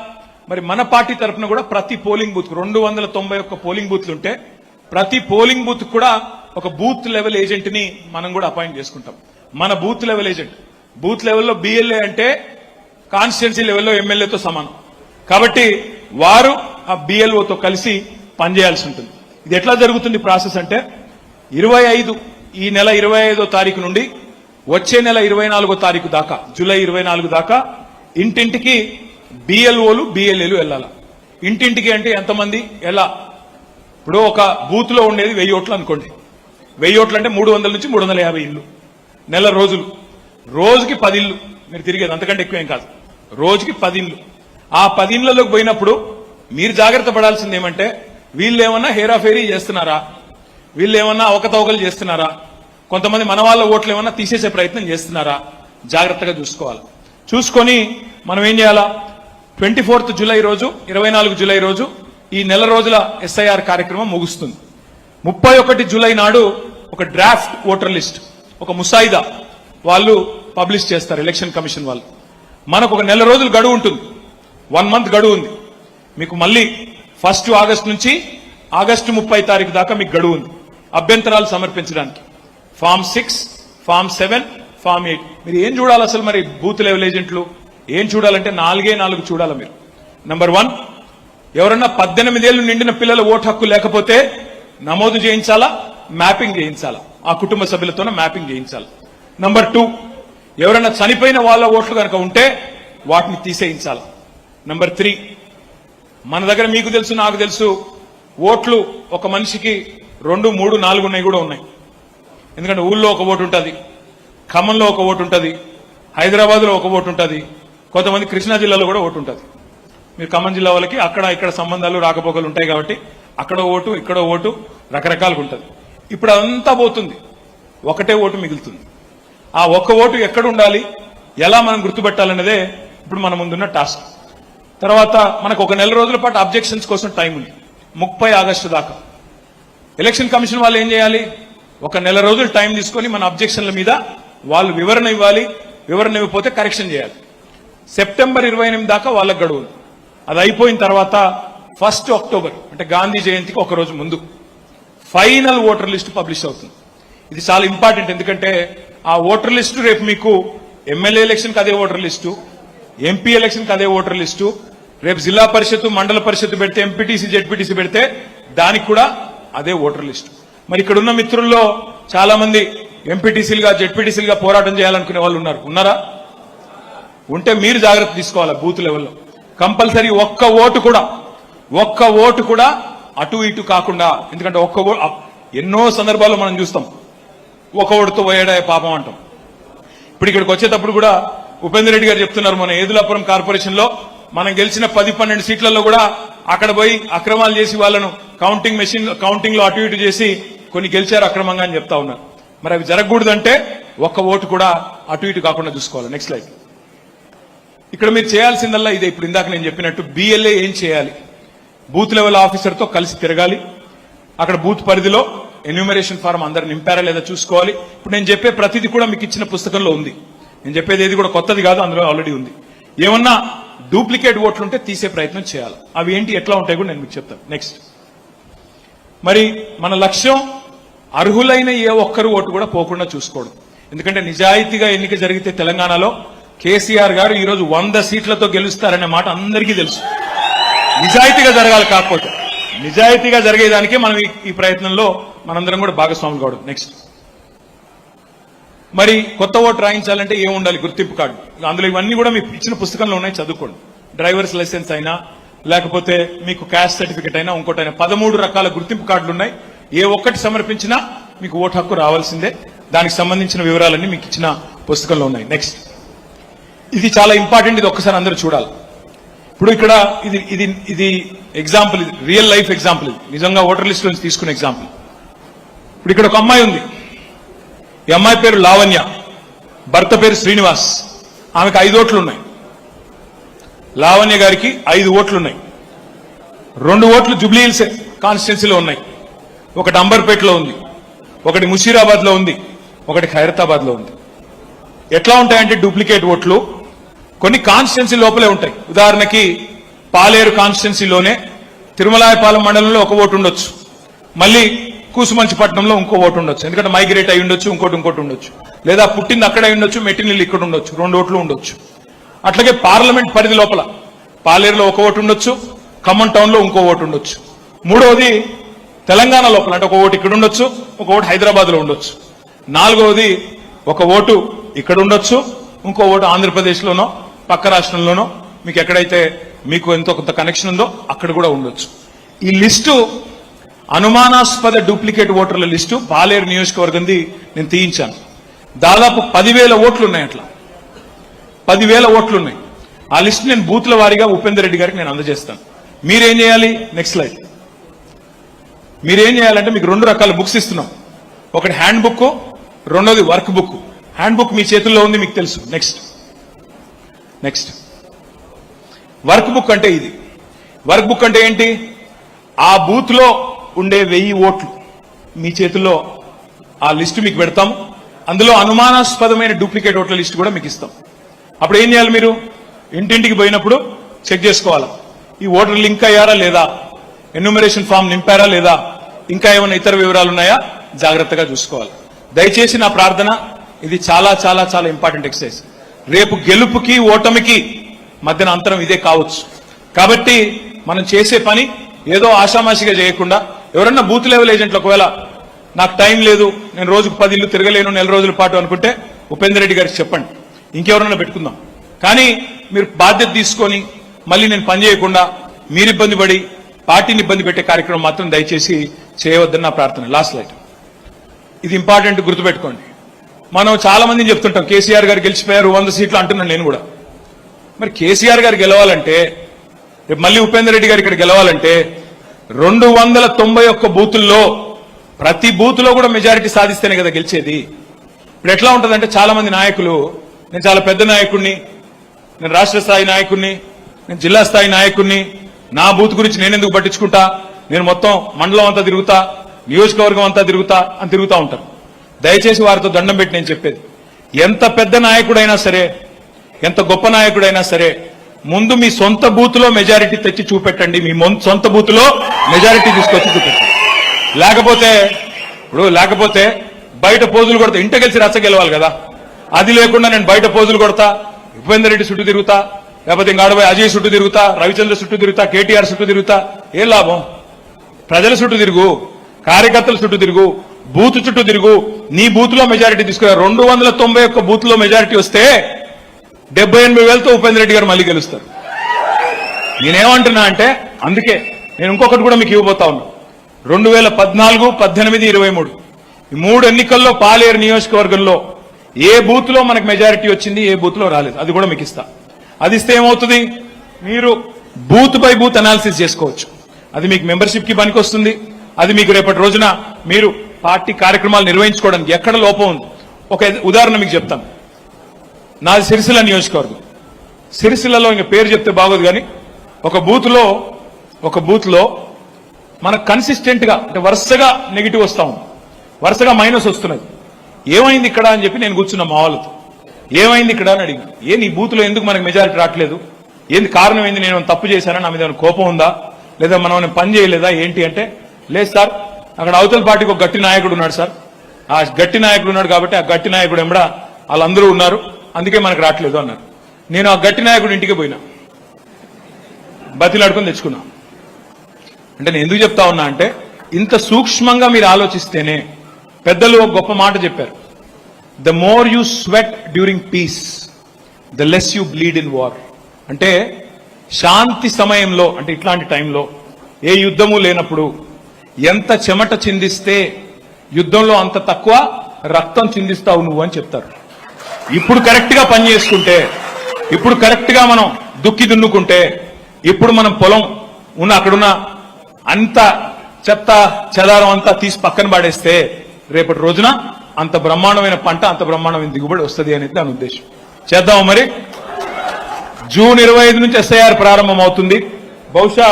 మరి మన పార్టీ తరఫున కూడా ప్రతి పోలింగ్ బూత్ 291 పోలింగ్ బూత్లు ఉంటే ప్రతి పోలింగ్ బూత్ కూడా ఒక బూత్ లెవెల్ ఏజెంట్ ని మనం కూడా అపాయింట్ చేసుకుంటాం. మన బూత్ లెవెల్ ఏజెంట్, బూత్ లెవెల్లో బిఎల్ఏ అంటే కాన్స్టిట్యున్సీ లెవెల్లో ఎమ్మెల్యేతో సమానం కాబట్టి వారు ఆ బిఎల్ఓతో కలిసి పనిచేయాల్సి ఉంటుంది. ఇది ఎట్లా జరుగుతుంది ప్రాసెస్ అంటే, 25 ఈ నెల 25వ తారీఖు నుండి వచ్చే నెల 24వ తారీఖు దాకా, జూలై 24 దాకా ఇంటింటికి బిఎల్ఓలు, బిఎల్ఏలు వెళ్ళాలి. ఇంటింటికి అంటే ఎంతమంది? ఎలా? ఇప్పుడు ఒక బూత్ లో ఉండేది 1000 ఓట్లు అనుకోండి. 1000 ఓట్లు అంటే 300 నుంచి 350 ఇల్లు, నెల రోజులు, రోజుకి 10 ఇల్లు మీరు తిరిగేది, అంతకంటే ఎక్కువేం కాదు. రోజుకి 10 ఇల్లు. ఆ 10 ఇళ్లలోకి పోయినప్పుడు మీరు జాగ్రత్త పడాల్సింది ఏమంటే, వీళ్ళు ఏమన్నా హేరాఫేరీ చేస్తున్నారా, వీళ్ళు ఏమన్నా అవకతవకలు చేస్తున్నారా, కొంతమంది మన వాళ్ళ ఓట్లు ఏమన్నా తీసేసే ప్రయత్నం చేస్తున్నారా, జాగ్రత్తగా చూసుకోవాలి. చూసుకొని మనం ఏం చేయాలా? 24th జూలై రోజు, 24 జూలై రోజు ఈ నెల రోజుల ఎస్ఐఆర్ కార్యక్రమం ముగుస్తుంది. 31 జూలై నాడు ఒక డ్రాఫ్ట్ ఓటర్ లిస్ట్, ఒక ముసాయిదా వాళ్ళు పబ్లిష్ చేస్తారు ఎలక్షన్ కమిషన్ వాళ్ళు. మనకు ఒక నెల రోజులు గడువు ఉంటుంది, 1 month గడువు ఉంది మీకు. మళ్ళీ 1 ఆగస్టు నుంచి ఆగస్టు 30 తారీఖు దాకా మీకు గడువు ఉంది అభ్యంతరాలు సమర్పించడానికి. Form 6, form 7, form 8. మీరు ఏం చూడాలి అసలు? మరి బూత్ లెవెల్ ఏజెంట్లు ఏం చూడాలంటే 4 చూడాలి మీరు. నంబర్ 1, ఎవరన్నా 18 ఏళ్లు నిండిన పిల్లల ఓటు హక్కు లేకపోతే నమోదు చేయించాలా, మ్యాపింగ్ చేయించాలా, ఆ కుటుంబ సభ్యులతోనే మ్యాపింగ్ చేయించాలి. నంబర్ 2, ఎవరైనా చనిపోయిన వాళ్ళ ఓట్లు కనుక ఉంటే వాటిని తీసేయించాలి. నంబర్ 3, మన దగ్గర మీకు తెలుసు, నాకు తెలుసు, ఓట్లు ఒక మనిషికి 2, 3, 4 ఉన్నాయి కూడా ఉన్నాయి. ఎందుకంటే ఊళ్ళో ఒక ఓటు ఉంటుంది, ఖమ్మంలో ఒక ఓటు ఉంటుంది, హైదరాబాద్ లో ఒక ఓటు ఉంటుంది, కొంతమంది కృష్ణా జిల్లాలో కూడా ఓటు ఉంటుంది. మీరు ఖమ్మం జిల్లా వాళ్ళకి అక్కడ ఇక్కడ సంబంధాలు రాకపోకలు ఉంటాయి కాబట్టి అక్కడ ఓటు, ఇక్కడ ఓటు రకరకాలుగా ఉంటుంది. ఇప్పుడు అదంతా పోతుంది, ఒకటే ఓటు మిగులుతుంది. ఆ ఒక్క ఓటు ఎక్కడ ఉండాలి, ఎలా మనం గుర్తుపెట్టాలన్నదే ఇప్పుడు మన ముందున్న టాస్క్. తర్వాత మనకు ఒక నెల రోజుల పాటు అబ్జెక్షన్స్ కోసం టైం ఉంది, 30 ఆగస్టు దాకా. ఎలక్షన్ కమిషన్ వాళ్ళు ఏం చేయాలి? ఒక నెల రోజులు టైం తీసుకొని మన అబ్జెక్షన్ల మీద వాళ్ళు వివరణ ఇవ్వాలి. వివరణ ఇవ్వకపోతే కరెక్షన్ చేయాలి. సెప్టెంబర్ 28 దాకా వాళ్ళకు గడువు ఉంది. అది అయిపోయిన తర్వాత 1 అక్టోబర్ అంటే గాంధీ జయంతికి ఒక రోజు ముందు ఫైనల్ ఓటర్ లిస్ట్ పబ్లిష్ అవుతుంది. ఇది చాలా ఇంపార్టెంట్, ఎందుకంటే ఆ ఓటర్ లిస్టు రేపు మీకు ఎమ్మెల్యే ఎలక్షన్ కి అదే ఓటర్ లిస్టు, ఎంపీ ఎలక్షన్ కి అదే ఓటర్ లిస్టు, రేపు జిల్లా పరిషత్, మండల పరిషత్ పెడితే, ఎంపీటీసీ, జెడ్పీటీసీ పెడితే దానికి కూడా అదే ఓటర్ లిస్టు. మరి ఇక్కడ ఉన్న మిత్రుల్లో చాలా మంది ఎంపీటీసీలుగా, జెడ్పీటీసీలుగా పోరాటం చేయాలనుకునే వాళ్ళు ఉన్నారా? ఉంటే మీరు జాగ్రత్త తీసుకోవాలి. బూత్ లెవెల్లో కంపల్సరీ ఒక్క ఓటు కూడా అటు ఇటు కాకుండా. ఎందుకంటే ఎన్నో సందర్భాల్లో మనం చూస్తాం, ఒక ఓటుతో పోయాడే పాపం అంటాం. ఇప్పుడు ఇక్కడికి వచ్చేటప్పుడు కూడా ఉపేందర్ రెడ్డి గారు చెప్తున్నారు, మన ఏదులాపురం కార్పొరేషన్ లో మనం గెలిచిన 10-12 సీట్లలో కూడా అక్కడ పోయి అక్రమాలు చేసి వాళ్ళను కౌంటింగ్ లో అటు ఇటు చేసి కొన్ని గెలిచారు అక్రమంగా అని చెప్తా ఉన్నారు. మరి అవి జరగకూడదంటే ఒక్క ఓటు కూడా అటు ఇటు కాకుండా చూసుకోవాలి. Next slide. ఇక్కడ మీరు చేయాల్సిందల్లా ఇదే. ఇప్పుడు ఇందాక నేను చెప్పినట్టు బిఎల్ఏ ఏం చేయాలి, బూత్ లెవెల్ ఆఫీసర్తో కలిసి తిరగాలి. అక్కడ బూత్ పరిధిలో ఎన్యూమరేషన్ ఫారం అందరు నింపారా లేదా చూసుకోవాలి. ఇప్పుడు నేను చెప్పే ప్రతిదీ కూడా మీకు ఇచ్చిన పుస్తకంలో ఉంది. నేను చెప్పేది ఏది కూడా కొత్తది కాదు, అందులో ఆల్రెడీ ఉంది. ఏమన్నా డూప్లికేట్ ఓట్లు ఉంటే తీసే ప్రయత్నం చేయాలి. అవి ఏంటి, ఎట్లా ఉంటాయి కూడా నేను మీకు చెప్తాను. నెక్స్ట్, మరి మన లక్ష్యం అర్హులైన ఏ ఒక్కరు ఓటు కూడా పోకుండా చూసుకోవడం. ఎందుకంటే నిజాయితీగా ఎన్నిక జరిగితే తెలంగాణలో కేసీఆర్ గారు ఈరోజు 100 సీట్లతో గెలుస్తారనే మాట అందరికీ తెలుసు. నిజాయితీగా జరగాలి. కాకపోతే నిజాయితీగా జరిగేదానికే మనం ఈ ప్రయత్నంలో మనందరం కూడా భాగస్వాములు కావడం. నెక్స్ట్, మరి కొత్త ఓటు రాయించాలంటే ఏం ఉండాలి, గుర్తింపు కార్డు. అందులో ఇవన్నీ కూడా మీకు ఇచ్చిన పుస్తకంలో ఉన్నాయి, చదువుకోండి. డ్రైవర్స్ లైసెన్స్ అయినా లేకపోతే మీకు క్యాస్ట్ సర్టిఫికెట్ అయినా ఇంకోటైనా 13 రకాల గుర్తింపు కార్డులు ఉన్నాయి. ఏ ఒక్కటి సమర్పించినా మీకు ఓటు హక్కు రావాల్సిందే. దానికి సంబంధించిన వివరాలన్నీ మీకు ఇచ్చిన పుస్తకంలో ఉన్నాయి. నెక్స్ట్, ఇది చాలా ఇంపార్టెంట్. ఇది ఒక్కసారి అందరూ చూడాలి. ఇప్పుడు ఇక్కడ ఇది ఇది ఇది ఎగ్జాంపుల్, ఇది రియల్ లైఫ్ ఎగ్జాంపుల్. ఇది నిజంగా ఓటర్ లిస్ట్ నుంచి తీసుకున్న ఎగ్జాంపుల్. ఇప్పుడు ఇక్కడ ఒక అమ్మాయి ఉంది. ఈ అమ్మాయి పేరు లావణ్య, భర్త పేరు శ్రీనివాస్. ఆమెకు 5 ఓట్లు ఉన్నాయి. లావణ్య గారికి 5 ఓట్లు ఉన్నాయి. 2 ఓట్లు జూబ్లీ హిల్స్ కాన్స్టిట్యున్సీలో ఉన్నాయి. ఒకటి అంబర్పేటలో ఉంది, ఒకటి ముషీరాబాద్ లో ఉంది, ఒకటి ఖైరతాబాద్ లో ఉంది. ఎట్లా ఉంటాయంటే డూప్లికేట్ ఓట్లు కొన్ని కాన్స్టిట్యున్సీ లోపలే ఉంటాయి. ఉదాహరణకి పాలేరు కాన్స్టిట్యున్సీలోనే తిరుమలాయపాలెం మండలంలో ఒక ఓటు ఉండొచ్చు, మళ్ళీ కూసుమంచిపట్నంలో ఇంకో ఓటు ఉండొచ్చు. ఎందుకంటే మైగ్రేట్ అయి ఉండొచ్చు, ఇంకోటి ఉండొచ్చు. లేదా పుట్టింది అక్కడ అయి ఉండొచ్చు, మెట్టినిల్లు ఇక్కడ ఉండొచ్చు. 2 ఓట్లు ఉండొచ్చు. అట్లాగే పార్లమెంట్ పరిధి లోపల పాలేరులో ఒక ఓటు ఉండొచ్చు, ఖమ్మం టౌన్ లో ఇంకో ఓటు ఉండొచ్చు. మూడవది తెలంగాణ లోపల అంటే ఒక ఓటు ఇక్కడ ఉండొచ్చు, ఒక ఓటు హైదరాబాద్ లో ఉండొచ్చు. 4వది ఒక ఓటు ఇక్కడ ఉండొచ్చు, ఇంకో ఓటు ఆంధ్రప్రదేశ్ లోనో పక్క రాష్ట్రంలోనో మీకు ఎక్కడైతే మీకు ఎంతో కొంత కనెక్షన్ ఉందో అక్కడ కూడా ఉండొచ్చు. ఈ లిస్టు అనుమానాస్పద డూప్లికేట్ ఓటర్ల లిస్టు పాలేరు నియోజకవర్గంది నేను తీయించాను. దాదాపు 10,000 ఓట్లు ఉన్నాయి. అట్లా 10,000 ఓట్లు ఉన్నాయి. ఆ లిస్ట్ నేను బూత్ల వారీగా ఉపేందర్ రెడ్డి గారికి నేను అందజేస్తాను. మీరేం చేయాలి, నెక్స్ట్ స్లైడ్. మీరేం చేయాలంటే మీకు 2 రకాల బుక్స్ ఇస్తున్నాం. ఒకటి హ్యాండ్ బుక్, రెండోది వర్క్ బుక్. హ్యాండ్ బుక్ మీ చేతుల్లో ఉంది, మీకు తెలుసు. నెక్స్ట్ వర్క్ బుక్ అంటే ఇది. వర్క్ బుక్ అంటే ఏంటి, ఆ బూత్ లో ఉండే 1000 ఓట్లు మీ చేతుల్లో ఆ లిస్టు మీకు పెడతాం. అందులో అనుమానాస్పదమైన డూప్లికేట్ ఓట్ల లిస్టు కూడా మీకు ఇస్తాం. అప్పుడు ఏం చేయాలి, మీరు ఇంటింటికి పోయినప్పుడు చెక్ చేసుకోవాలి. ఈ ఓటర్ లింక్ అయ్యారా లేదా, ఎన్యూమరేషన్ ఫామ్ నింపారా లేదా, ఇంకా ఏమైనా ఇతర వివరాలు ఉన్నాయా జాగ్రత్తగా చూసుకోవాలి. దయచేసి నా ప్రార్థన, ఇది చాలా చాలా చాలా ఇంపార్టెంట్ ఎక్సర్సైజ్. రేపు గెలుపుకి ఓటమికి మధ్యన అంతరం ఇదే కావచ్చు. కాబట్టి మనం చేసే పని ఏదో ఆషామాషిగా చేయకుండా, ఎవరన్నా బూత్ లెవెల్ ఏజెంట్లు ఒకవేళ నాకు టైం లేదు, నేను రోజుకు 10 ఇల్లు తిరగలేను 4 రోజుల పాటు అనుకుంటే ఉపేందర్ రెడ్డి గారికి చెప్పండి, ఇంకెవరన్నా పెట్టుకుందాం. కానీ మీరు బాధ్యత తీసుకొని మళ్ళీ నేను పని చేయకుండా మీరు ఇబ్బంది పడి పార్టీని ఇబ్బంది పెట్టే కార్యక్రమం మాత్రం దయచేసి చేయవద్దని నా ప్రార్థన. Last slide. ఇది ఇంపార్టెంట్, గుర్తుపెట్టుకోండి. మనం చాలా మందిని చెప్తుంటాం కేసీఆర్ గారు గెలిచిపోయారు 100 సీట్లు అంటున్నాను నేను కూడా. మరి కేసీఆర్ గారు గెలవాలంటే, రేపు మళ్ళీ ఉపేందర్ రెడ్డి గారు ఇక్కడ గెలవాలంటే 291 బూతుల్లో ప్రతి బూత్లో కూడా మెజారిటీ సాధిస్తేనే కదా గెలిచేది. ఇప్పుడు ఎట్లా ఉంటుందంటే చాలా మంది నాయకులు, నేను చాలా పెద్ద నాయకుడిని, నేను రాష్ట్ర స్థాయి నాయకుడిని, నేను జిల్లా స్థాయి నాయకుడిని, నా బూత్ గురించి నేనెందుకు పట్టించుకుంటా, నేను మొత్తం మండలం అంతా తిరుగుతా, నియోజకవర్గం అంతా తిరుగుతా అని తిరుగుతూ ఉంటారు. దయచేసి వారితో దండం పెట్టి నేను చెప్పేది, ఎంత పెద్ద నాయకుడైనా సరే, ఎంత గొప్ప నాయకుడైనా సరే, ముందు మీ సొంత బూత్ లో మెజారిటీ తెచ్చి చూపెట్టండి. మీ సొంత బూత్ లో మెజారిటీ తీసుకొచ్చి చూపెట్టండి. లేకపోతే బయట పోజులు కొడతా, ఇంట గెలిచి రచ్చ గెలవాలి కదా. అది లేకుండా నేను బయట పోజులు కొడతా, ఉపేందర్ రెడ్డి చుట్టూ తిరుగుతా, లేకపోతే ఇంకా ఆడబోయి అజయ్ చుట్టూ తిరుగుతా, రవిచంద్ర చుట్టూ తిరుగుతా, కేటీఆర్ చుట్టూ తిరుగుతా, ఏం లాభం? ప్రజల చుట్టూ తిరుగు, కార్యకర్తల చుట్టూ తిరుగు, బూత్ చుట్టూ తిరుగు. నీ బూత్ లో మెజారిటీ తీసుకురా. 291 బూత్ లో మెజారిటీ వస్తే 78,000తో ఉపేందర్ రెడ్డి గారు మళ్ళీ గెలుస్తారు. నేనేమంటున్నా అంటే, అందుకే నేను ఇంకొకటి కూడా మీకు ఇవ్వబోతా ఉన్నా. 2014, 18, 23 ఈ 3 ఎన్నికల్లో పాలేరు నియోజకవర్గంలో ఏ బూత్ లో మనకు మెజారిటీ వచ్చింది, ఏ బూత్ లో రాలేదు, అది కూడా మీకు ఇస్తా. అది ఇస్తే ఏమవుతుంది, మీరు బూత్ బై బూత్ అనాలిసిస్ చేసుకోవచ్చు. అది మీకు మెంబర్షిప్ కి పనికి వస్తుంది. అది మీకు రేపటి రోజున మీరు పార్టీ కార్యక్రమాలు నిర్వహించుకోవడానికి ఎక్కడ లోపం ఉంది. ఒక ఉదాహరణ మీకు చెప్తాను. నాది సిరిసిల్ల నియోజకవర్గం. సిరిసిల్లలో ఇంకా పేరు చెప్తే బాగోదు కానీ ఒక బూత్ లో మనకు కన్సిస్టెంట్ గా అంటే వరుసగా నెగిటివ్ వస్తా ఉంది, వరుసగా మైనస్ వస్తున్నది. ఏమైంది ఇక్కడ అని చెప్పి నేను కూర్చున్నా మా వాళ్ళతో. ఏమైంది ఇక్కడ అని అడిగిన. నీ బూత్ లో ఎందుకు మనకు మెజారిటీ రావట్లేదు, ఏంది కారణం ఏంది, నేను తప్పు చేశానా, నా మీద కోపం ఉందా, లేదా మనం పని చేయలేదా ఏంటి అంటే, లేదు సార్ అక్కడ అవతల పార్టీకి ఒక గట్టి నాయకుడు ఉన్నాడు సార్, ఆ గట్టి నాయకుడు ఉన్నాడు కాబట్టి ఆ గట్టి నాయకుడు ఎంబడ వాళ్ళందరూ ఉన్నారు, అందుకే మనకు రావట్లేదు అన్నారు. నేను ఆ గట్టి నాయకుడు ఇంటికి పోయినా, బతిలాడుకొని తెచ్చుకున్నా. అంటే నేను ఎందుకు చెప్తా ఉన్నా అంటే, ఇంత సూక్ష్మంగా మీరు ఆలోచిస్తేనే, పెద్దలు ఒక గొప్ప మాట చెప్పారు, the more you sweat during piece the less you bleed in war. అంటే శాంతి సమయంలో, అంటే ఇట్లాంటి టైంలో ఏ యుద్ధము లేనప్పుడు ఎంత చెమట చిందిస్తే యుద్ధంలో అంత తక్కువ రక్తం చిందిస్తావు నువ్వు అని చెప్తారు. ఇప్పుడు కరెక్ట్ గా పని చేసుకుంటే, ఇప్పుడు కరెక్ట్ గా మనం దుక్కి దున్నుకుంటే, ఇప్పుడు మనం పొలం అక్కడున్న అంత చెత్త చెదారం అంతా తీసి పక్కన పడేస్తే రేపటి రోజున అంత బ్రహ్మాండమైన పంట, అంత బ్రహ్మాండమైన దిగుబడి వస్తుంది అనేది దాని ఉద్దేశం. చేద్దాము మరి. జూన్ 25 నుంచి ఎస్ఐఆర్ ప్రారంభం అవుతుంది. బహుశా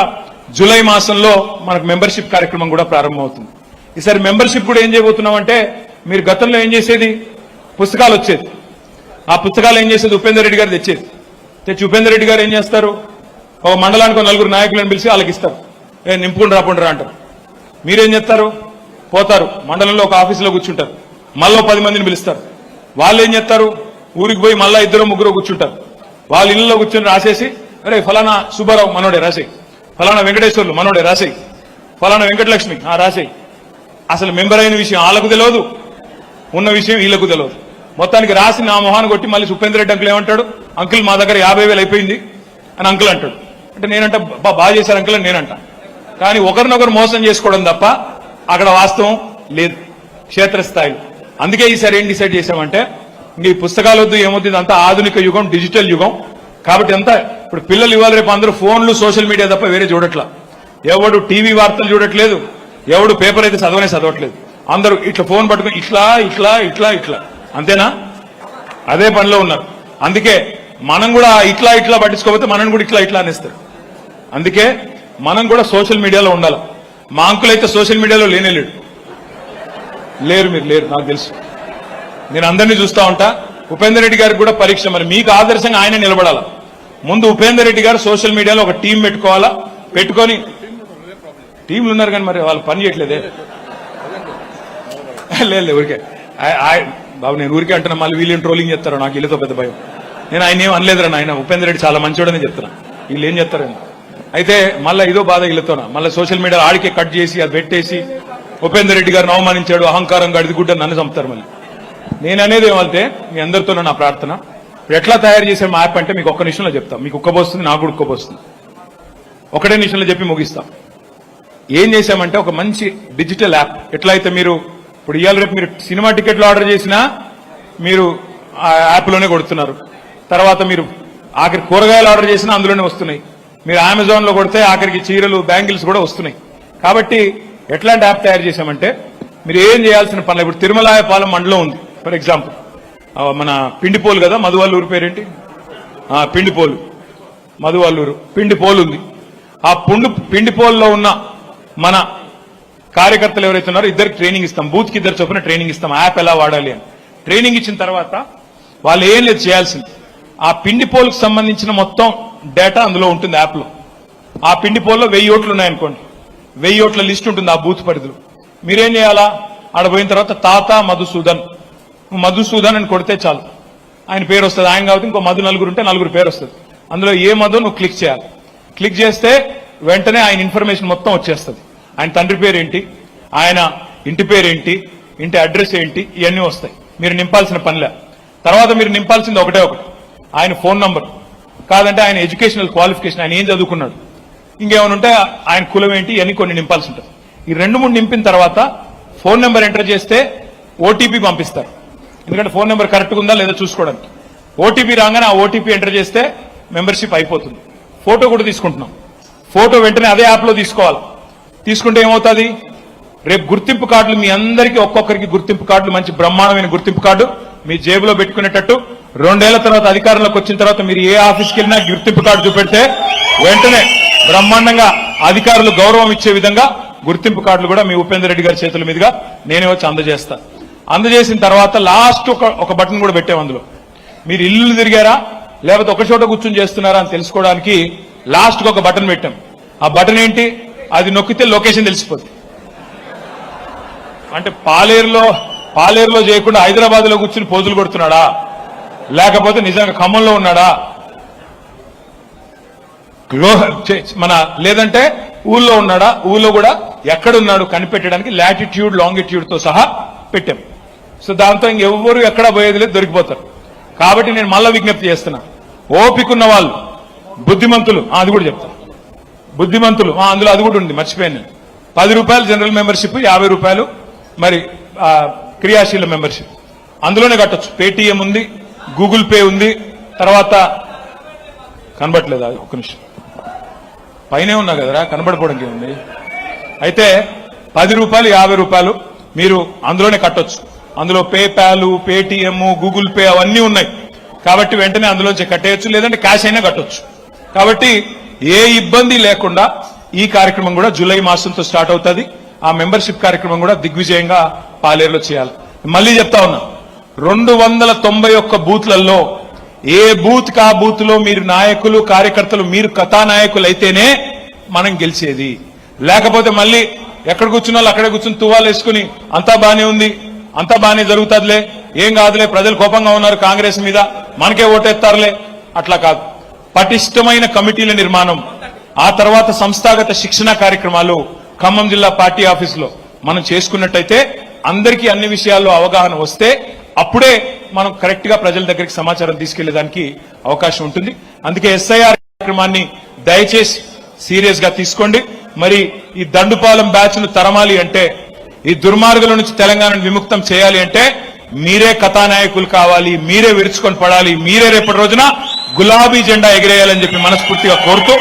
జూలై మాసంలో మనకు మెంబర్షిప్ కార్యక్రమం కూడా ప్రారంభం అవుతుంది. ఈసారి మెంబర్షిప్ కూడా ఏం చేయబోతున్నాం అంటే, మీరు గతంలో ఏం చేసేది, పుస్తకాలు వచ్చేది, ఆ పుస్తకాలు ఏం చేసేది ఉపేందర్ రెడ్డి గారు తెచ్చేది. తెచ్చి ఉపేందర్ రెడ్డి గారు ఏం చేస్తారు, ఒక మండలానికి 4 నాయకులను పిలిచి వాళ్ళకి ఇస్తారు, నింపుకుని రాకుండా అంటారు. మీరేం చేస్తారు, పోతారు మండలంలో ఒక ఆఫీసులో కూర్చుంటారు, మళ్ళీ 10 మందిని పిలుస్తారు. వాళ్ళు ఏం చేస్తారు, ఊరికి పోయి మళ్ళా 2-3 కూర్చుంటారు. వాళ్ళ ఇళ్లలో కూర్చొని రాసేసి, అరే ఫలానా సుబ్బారావు మనోడే రాసేయి, ఫలానా వెంకటేశ్వర్లు మనోడే రాసేయి, ఫలానా వెంకటలక్ష్మి రాసేయి. అసలు మెంబర్ అయిన విషయం వాళ్ళకు తెలియదు, ఉన్న విషయం వీళ్ళకు తెలియదు. మొత్తానికి రాసి నా మొహాన్ని కొట్టి మళ్ళీ ఉపేందర్ రెడ్డి అంకుల్ ఏమంటాడు, అంకుల్ మా దగ్గర 50,000 అయిపోయింది అని అంకుల్ అంటాడు. అంటే నేనంట బాగా చేశారు అంకుల్ అని నేనంట. కానీ ఒకరినొకరు మోసం చేసుకోవడం తప్ప అక్కడ వాస్తవం లేదు క్షేత్రస్థాయిలో. అందుకే ఈసారి ఏం డిసైడ్ చేశామంటే, ఈ పుస్తకాలు వద్దు ఏమొద్దు, ఇదంతా ఆధునిక యుగం, డిజిటల్ యుగం కాబట్టి అంతా ఇప్పుడు పిల్లలు ఇవాళ రేపు అందరూ ఫోన్లు సోషల్ మీడియా తప్ప వేరే చూడట్లా. ఎవడు టీవీ వార్తలు చూడట్లేదు, ఎవడు పేపర్ అయితే చదవట్లేదు. అందరూ ఇట్లా ఫోన్ పట్టుకుని ఇట్లా ఇట్లా ఇట్లా ఇట్లా అంతేనా, అదే పనిలో ఉన్నారు. అందుకే మనం కూడా ఇట్లా ఇట్లా పట్టించుకోకపోతే మనం కూడా ఇట్లా ఇట్లా అనేస్తారు. అందుకే మనం కూడా సోషల్ మీడియాలో ఉండాలి. మా అంకుల్ అయితే సోషల్ మీడియాలో లేరు, మీరు లేరు నాకు తెలుసు. నేను అందరినీ చూస్తా ఉంటా. ఉపేందర్ రెడ్డి గారికి కూడా పరీక్ష, మరి మీకు ఆదర్శంగా ఆయన నిలబడాలా. ముందు ఉపేందర్ రెడ్డి గారు సోషల్ మీడియాలో ఒక టీం పెట్టుకోవాలా, పెట్టుకొని టీంలు ఉన్నారు కానీ మరి వాళ్ళు పని చేయట్లేదే. లేదు ఊరికే బాబు, నేను ఊరికే అంటున్నా, మళ్ళీ వీళ్ళేం ట్రోలింగ్ చేస్తారో నాకు వీళ్ళతో పెద్ద భయం. నేను ఆయన ఏం అనలేదురా నాయన, ఉపేందర్ రెడ్డి చాలా మంచోడని చెప్తున్నా, వీళ్ళు ఏం చేస్తారని. అయితే మళ్ళీ ఇదో బాధ వీళ్ళతోనా, మళ్ళీ సోషల్ మీడియా ఆడికే కట్ చేసి అది పెట్టేసి ఉపేందర్ రెడ్డి గారిని అవమానించాడు, అహంకారంగా అడిగిగుడ్డ నన్ను చంపుతారు. మళ్ళీ నేను అనేది ఏమంటే, మీ అందరితో నా ప్రార్థన, ఎట్లా తయారు చేసే మా యాప్ అంటే మీకు ఒక్క నిమిషంలో చెప్తాం. మీకు ఉక్కబోస్తుంది, నాకు కూడా ఉక్కబోస్తుంది. ఒకటే నిమిషంలో చెప్పి ముగిస్తాం. ఏం చేశామంటే, ఒక మంచి డిజిటల్ యాప్. ఎట్లా అయితే మీరు ఇప్పుడు ఇవాళ రేపు మీరు సినిమా టికెట్లు ఆర్డర్ చేసినా మీరు ఆ యాప్లోనే కొడుతున్నారు. తర్వాత మీరు ఆఖరి కూరగాయలు ఆర్డర్ చేసినా అందులోనే వస్తున్నాయి. మీరు అమెజాన్ లో కొడితే ఆఖరికి చీరలు, బ్యాంగిల్స్ కూడా వస్తున్నాయి. కాబట్టి ఎట్లాంటి యాప్ తయారు చేశామంటే, మీరు ఏం చేయాల్సిన పనులు, ఇప్పుడు తిరుమలాయపాలెం మండలం ఉంది ఫర్ ఎగ్జాంపుల్, మన పిండిపోలు కదా, మధువల్లూరు పేరేంటి, పిండిపోలు, మధువల్లూరు పిండిపోలు ఉంది. ఆ పిండిపోల్లో ఉన్న మన కార్యకర్తలు ఎవరైతే ఉన్నారో ఇద్దరికి ట్రైనింగ్ ఇస్తాం, బూత్ కి 2 చొప్పున ట్రైనింగ్ ఇస్తాం, యాప్ ఎలా వాడాలి అని. ట్రైనింగ్ ఇచ్చిన తర్వాత వాళ్ళు ఏం లేదు చేయాల్సింది, ఆ పిండిపోలకు సంబంధించిన మొత్తం డేటా అందులో ఉంటుంది యాప్ లో. ఆ పిండిపోల్లో 1000 ఓట్లు ఉన్నాయనుకోండి, 1000 ఓట్ల లిస్ట్ ఉంటుంది ఆ బూత్ పరిధిలో. మీరేం చేయాలా, ఆడ పోయిన తర్వాత తాత మధుసూదన్ అని కొడితే చాలు, ఆయన పేరు వస్తుంది. ఆయన కాబట్టి ఇంకో మధు 4 ఉంటే 4 పేరు వస్తుంది. అందులో ఏ మధు నువ్వు క్లిక్ చేయాలి. క్లిక్ చేస్తే వెంటనే ఆయన ఇన్ఫర్మేషన్ మొత్తం వచ్చేస్తుంది. ఆయన తండ్రి పేరు ఏంటి, ఆయన ఇంటి పేరు ఏంటి, ఇంటి అడ్రస్ ఏంటి, ఇవన్నీ వస్తాయి. మీరు నింపాల్సిన పనిలే. తర్వాత మీరు నింపాల్సింది ఒకటే ఒకటి, ఆయన ఫోన్ నంబర్, కాదంటే ఆయన ఎడ్యుకేషనల్ క్వాలిఫికేషన్, ఆయన ఏం చదువుకున్నాడు, ఇంకేమైనా ఉంటే ఆయన కులం ఏంటి, ఇవన్నీ కొన్ని నింపాల్సి ఉంటుంది. ఈ 2-3 నింపిన తర్వాత ఫోన్ నెంబర్ ఎంటర్ చేస్తే ఓటీపీ పంపిస్తారు. ఎందుకంటే ఫోన్ నెంబర్ కరెక్ట్గా ఉందా లేదా చూసుకోవడానికి. ఓటీపీ రాగానే ఆ ఓటీపీ ఎంటర్ చేస్తే మెంబర్షిప్ అయిపోతుంది. ఫోటో కూడా తీసుకుంటున్నాం. ఫోటో వెంటనే అదే యాప్ లో తీసుకోవాలి. తీసుకుంటే ఏమవుతుంది, రేపు గుర్తింపు కార్డులు మీ అందరికీ ఒక్కొక్కరికి గుర్తింపు కార్డులు మంచి బ్రహ్మాండమైన గుర్తింపు కార్డు మీ జేబులో పెట్టుకునేటట్టు 2 ఏళ్ల తర్వాత అధికారంలోకి వచ్చిన తర్వాత మీరు ఏ ఆఫీస్కి వెళ్ళినా గుర్తింపు కార్డు చూపెడితే వెంటనే బ్రహ్మాండంగా అధికారులు గౌరవం ఇచ్చే విధంగా గుర్తింపు కార్డులు కూడా మీ ఉపేందర్ రెడ్డి గారి చేతుల మీదుగా నేనే వచ్చి అందజేస్తా. అందజేసిన తర్వాత లాస్ట్ ఒక బటన్ కూడా పెట్టాం. అందులో మీరు ఇల్లు తిరిగారా లేకపోతే ఒక చోట కూర్చొని చేస్తున్నారా అని తెలుసుకోవడానికి లాస్ట్ ఒక బటన్ పెట్టాం. ఆ బటన్ ఏంటి? అది నొక్కితే లొకేషన్ తెలిసిపోతుంది. అంటే పాలేరులో చేయకుండా హైదరాబాద్ లో కూర్చుని పోజులు కొడుతున్నాడా లేకపోతే నిజంగా ఖమ్మంలో ఉన్నాడా లేదంటే ఊళ్ళో ఉన్నాడా, ఊళ్ళో కూడా ఎక్కడున్నాడు కనిపెట్టడానికి లాటిట్యూడ్ లాంగిట్యూడ్ తో సహా పెట్టాం. సో దాంతో ఇంకెవ్వరు ఎక్కడా పోయేది లేదు, దొరికిపోతారు. కాబట్టి నేను మళ్ళా విజ్ఞప్తి చేస్తున్నా, ఓపికన్న వాళ్ళు బుద్ధిమంతులు, అది కూడా చెప్తాను, బుద్ధిమంతులు అందులో అది కూడా ఉంది, మర్చిపోయాను. 10 రూపాయలు జనరల్ మెంబర్షిప్, 50 రూపాయలు మరి క్రియాశీల మెంబర్షిప్ అందులోనే కట్టొచ్చు. పేటీఎం ఉంది, గూగుల్ పే ఉంది, తర్వాత కనబడట్లేదు, అది ఒక్క నిమిషం పైనే ఉన్నా కదరా, కనబడిపోవడానికి ఉంది. అయితే 10 రూపాయలు 50 రూపాయలు మీరు అందులోనే కట్టొచ్చు. అందులో పేపాల్, పేటీఎం, గూగుల్ పే అవన్నీ ఉన్నాయి. కాబట్టి వెంటనే అందులోంచి కట్టేయచ్చు, లేదంటే క్యాష్ అయినా కట్టొచ్చు. కాబట్టి ఏ ఇబ్బంది లేకుండా ఈ కార్యక్రమం కూడా జూలై మాసంతో స్టార్ట్ అవుతుంది. ఆ మెంబర్షిప్ కార్యక్రమం కూడా దిగ్విజయంగా పాలేరులో చేయాలి. మళ్ళీ చెప్తా ఉన్నా, 291 బూత్లలో ఏ బూత్ కా బూత్ లో మీరు నాయకులు కార్యకర్తలు మీరు కథానాయకులు అయితేనే మనం గెలిచేది. లేకపోతే మళ్ళీ ఎక్కడ కూర్చున్నా అక్కడే కూర్చుని తువ్వాలు వేసుకుని అంతా బానే ఉంది, అంతా బానే జరుగుతుందిలే, ఏం కాదులే, ప్రజలు కోపంగా ఉన్నారు కాంగ్రెస్ మీద, మనకే ఓటేస్తారులే, అట్లా కాదు. పటిష్టమైన కమిటీల నిర్మాణం, ఆ తర్వాత సంస్థాగత శిక్షణ కార్యక్రమాలు ఖమ్మం జిల్లా పార్టీ ఆఫీసులో మనం చేసుకున్నట్టయితే అందరికీ అన్ని విషయాల్లో అవగాహన వస్తే అప్పుడే మనం కరెక్ట్ గా ప్రజల దగ్గరికి సమాచారం తీసుకెళ్లేదానికి అవకాశం ఉంటుంది. అందుకే ఎస్ఐఆర్ కార్యక్రమాన్ని దయచేసి సీరియస్ గా తీసుకోండి. మరి ఈ దండుపాలెం బ్యాచ్ ను తరమాలి అంటే, ఈ దుర్మార్గుల నుంచి తెలంగాణను విముక్తం చేయాలి అంటే మీరే కథానాయకులు కావాలి, మీరే విరుచుకొని పడాలి, మీరే రేపటి రోజున గులాబీ జెండా ఎగిరేయాలని చెప్పి మనస్ఫూర్తిగా కోరుతూ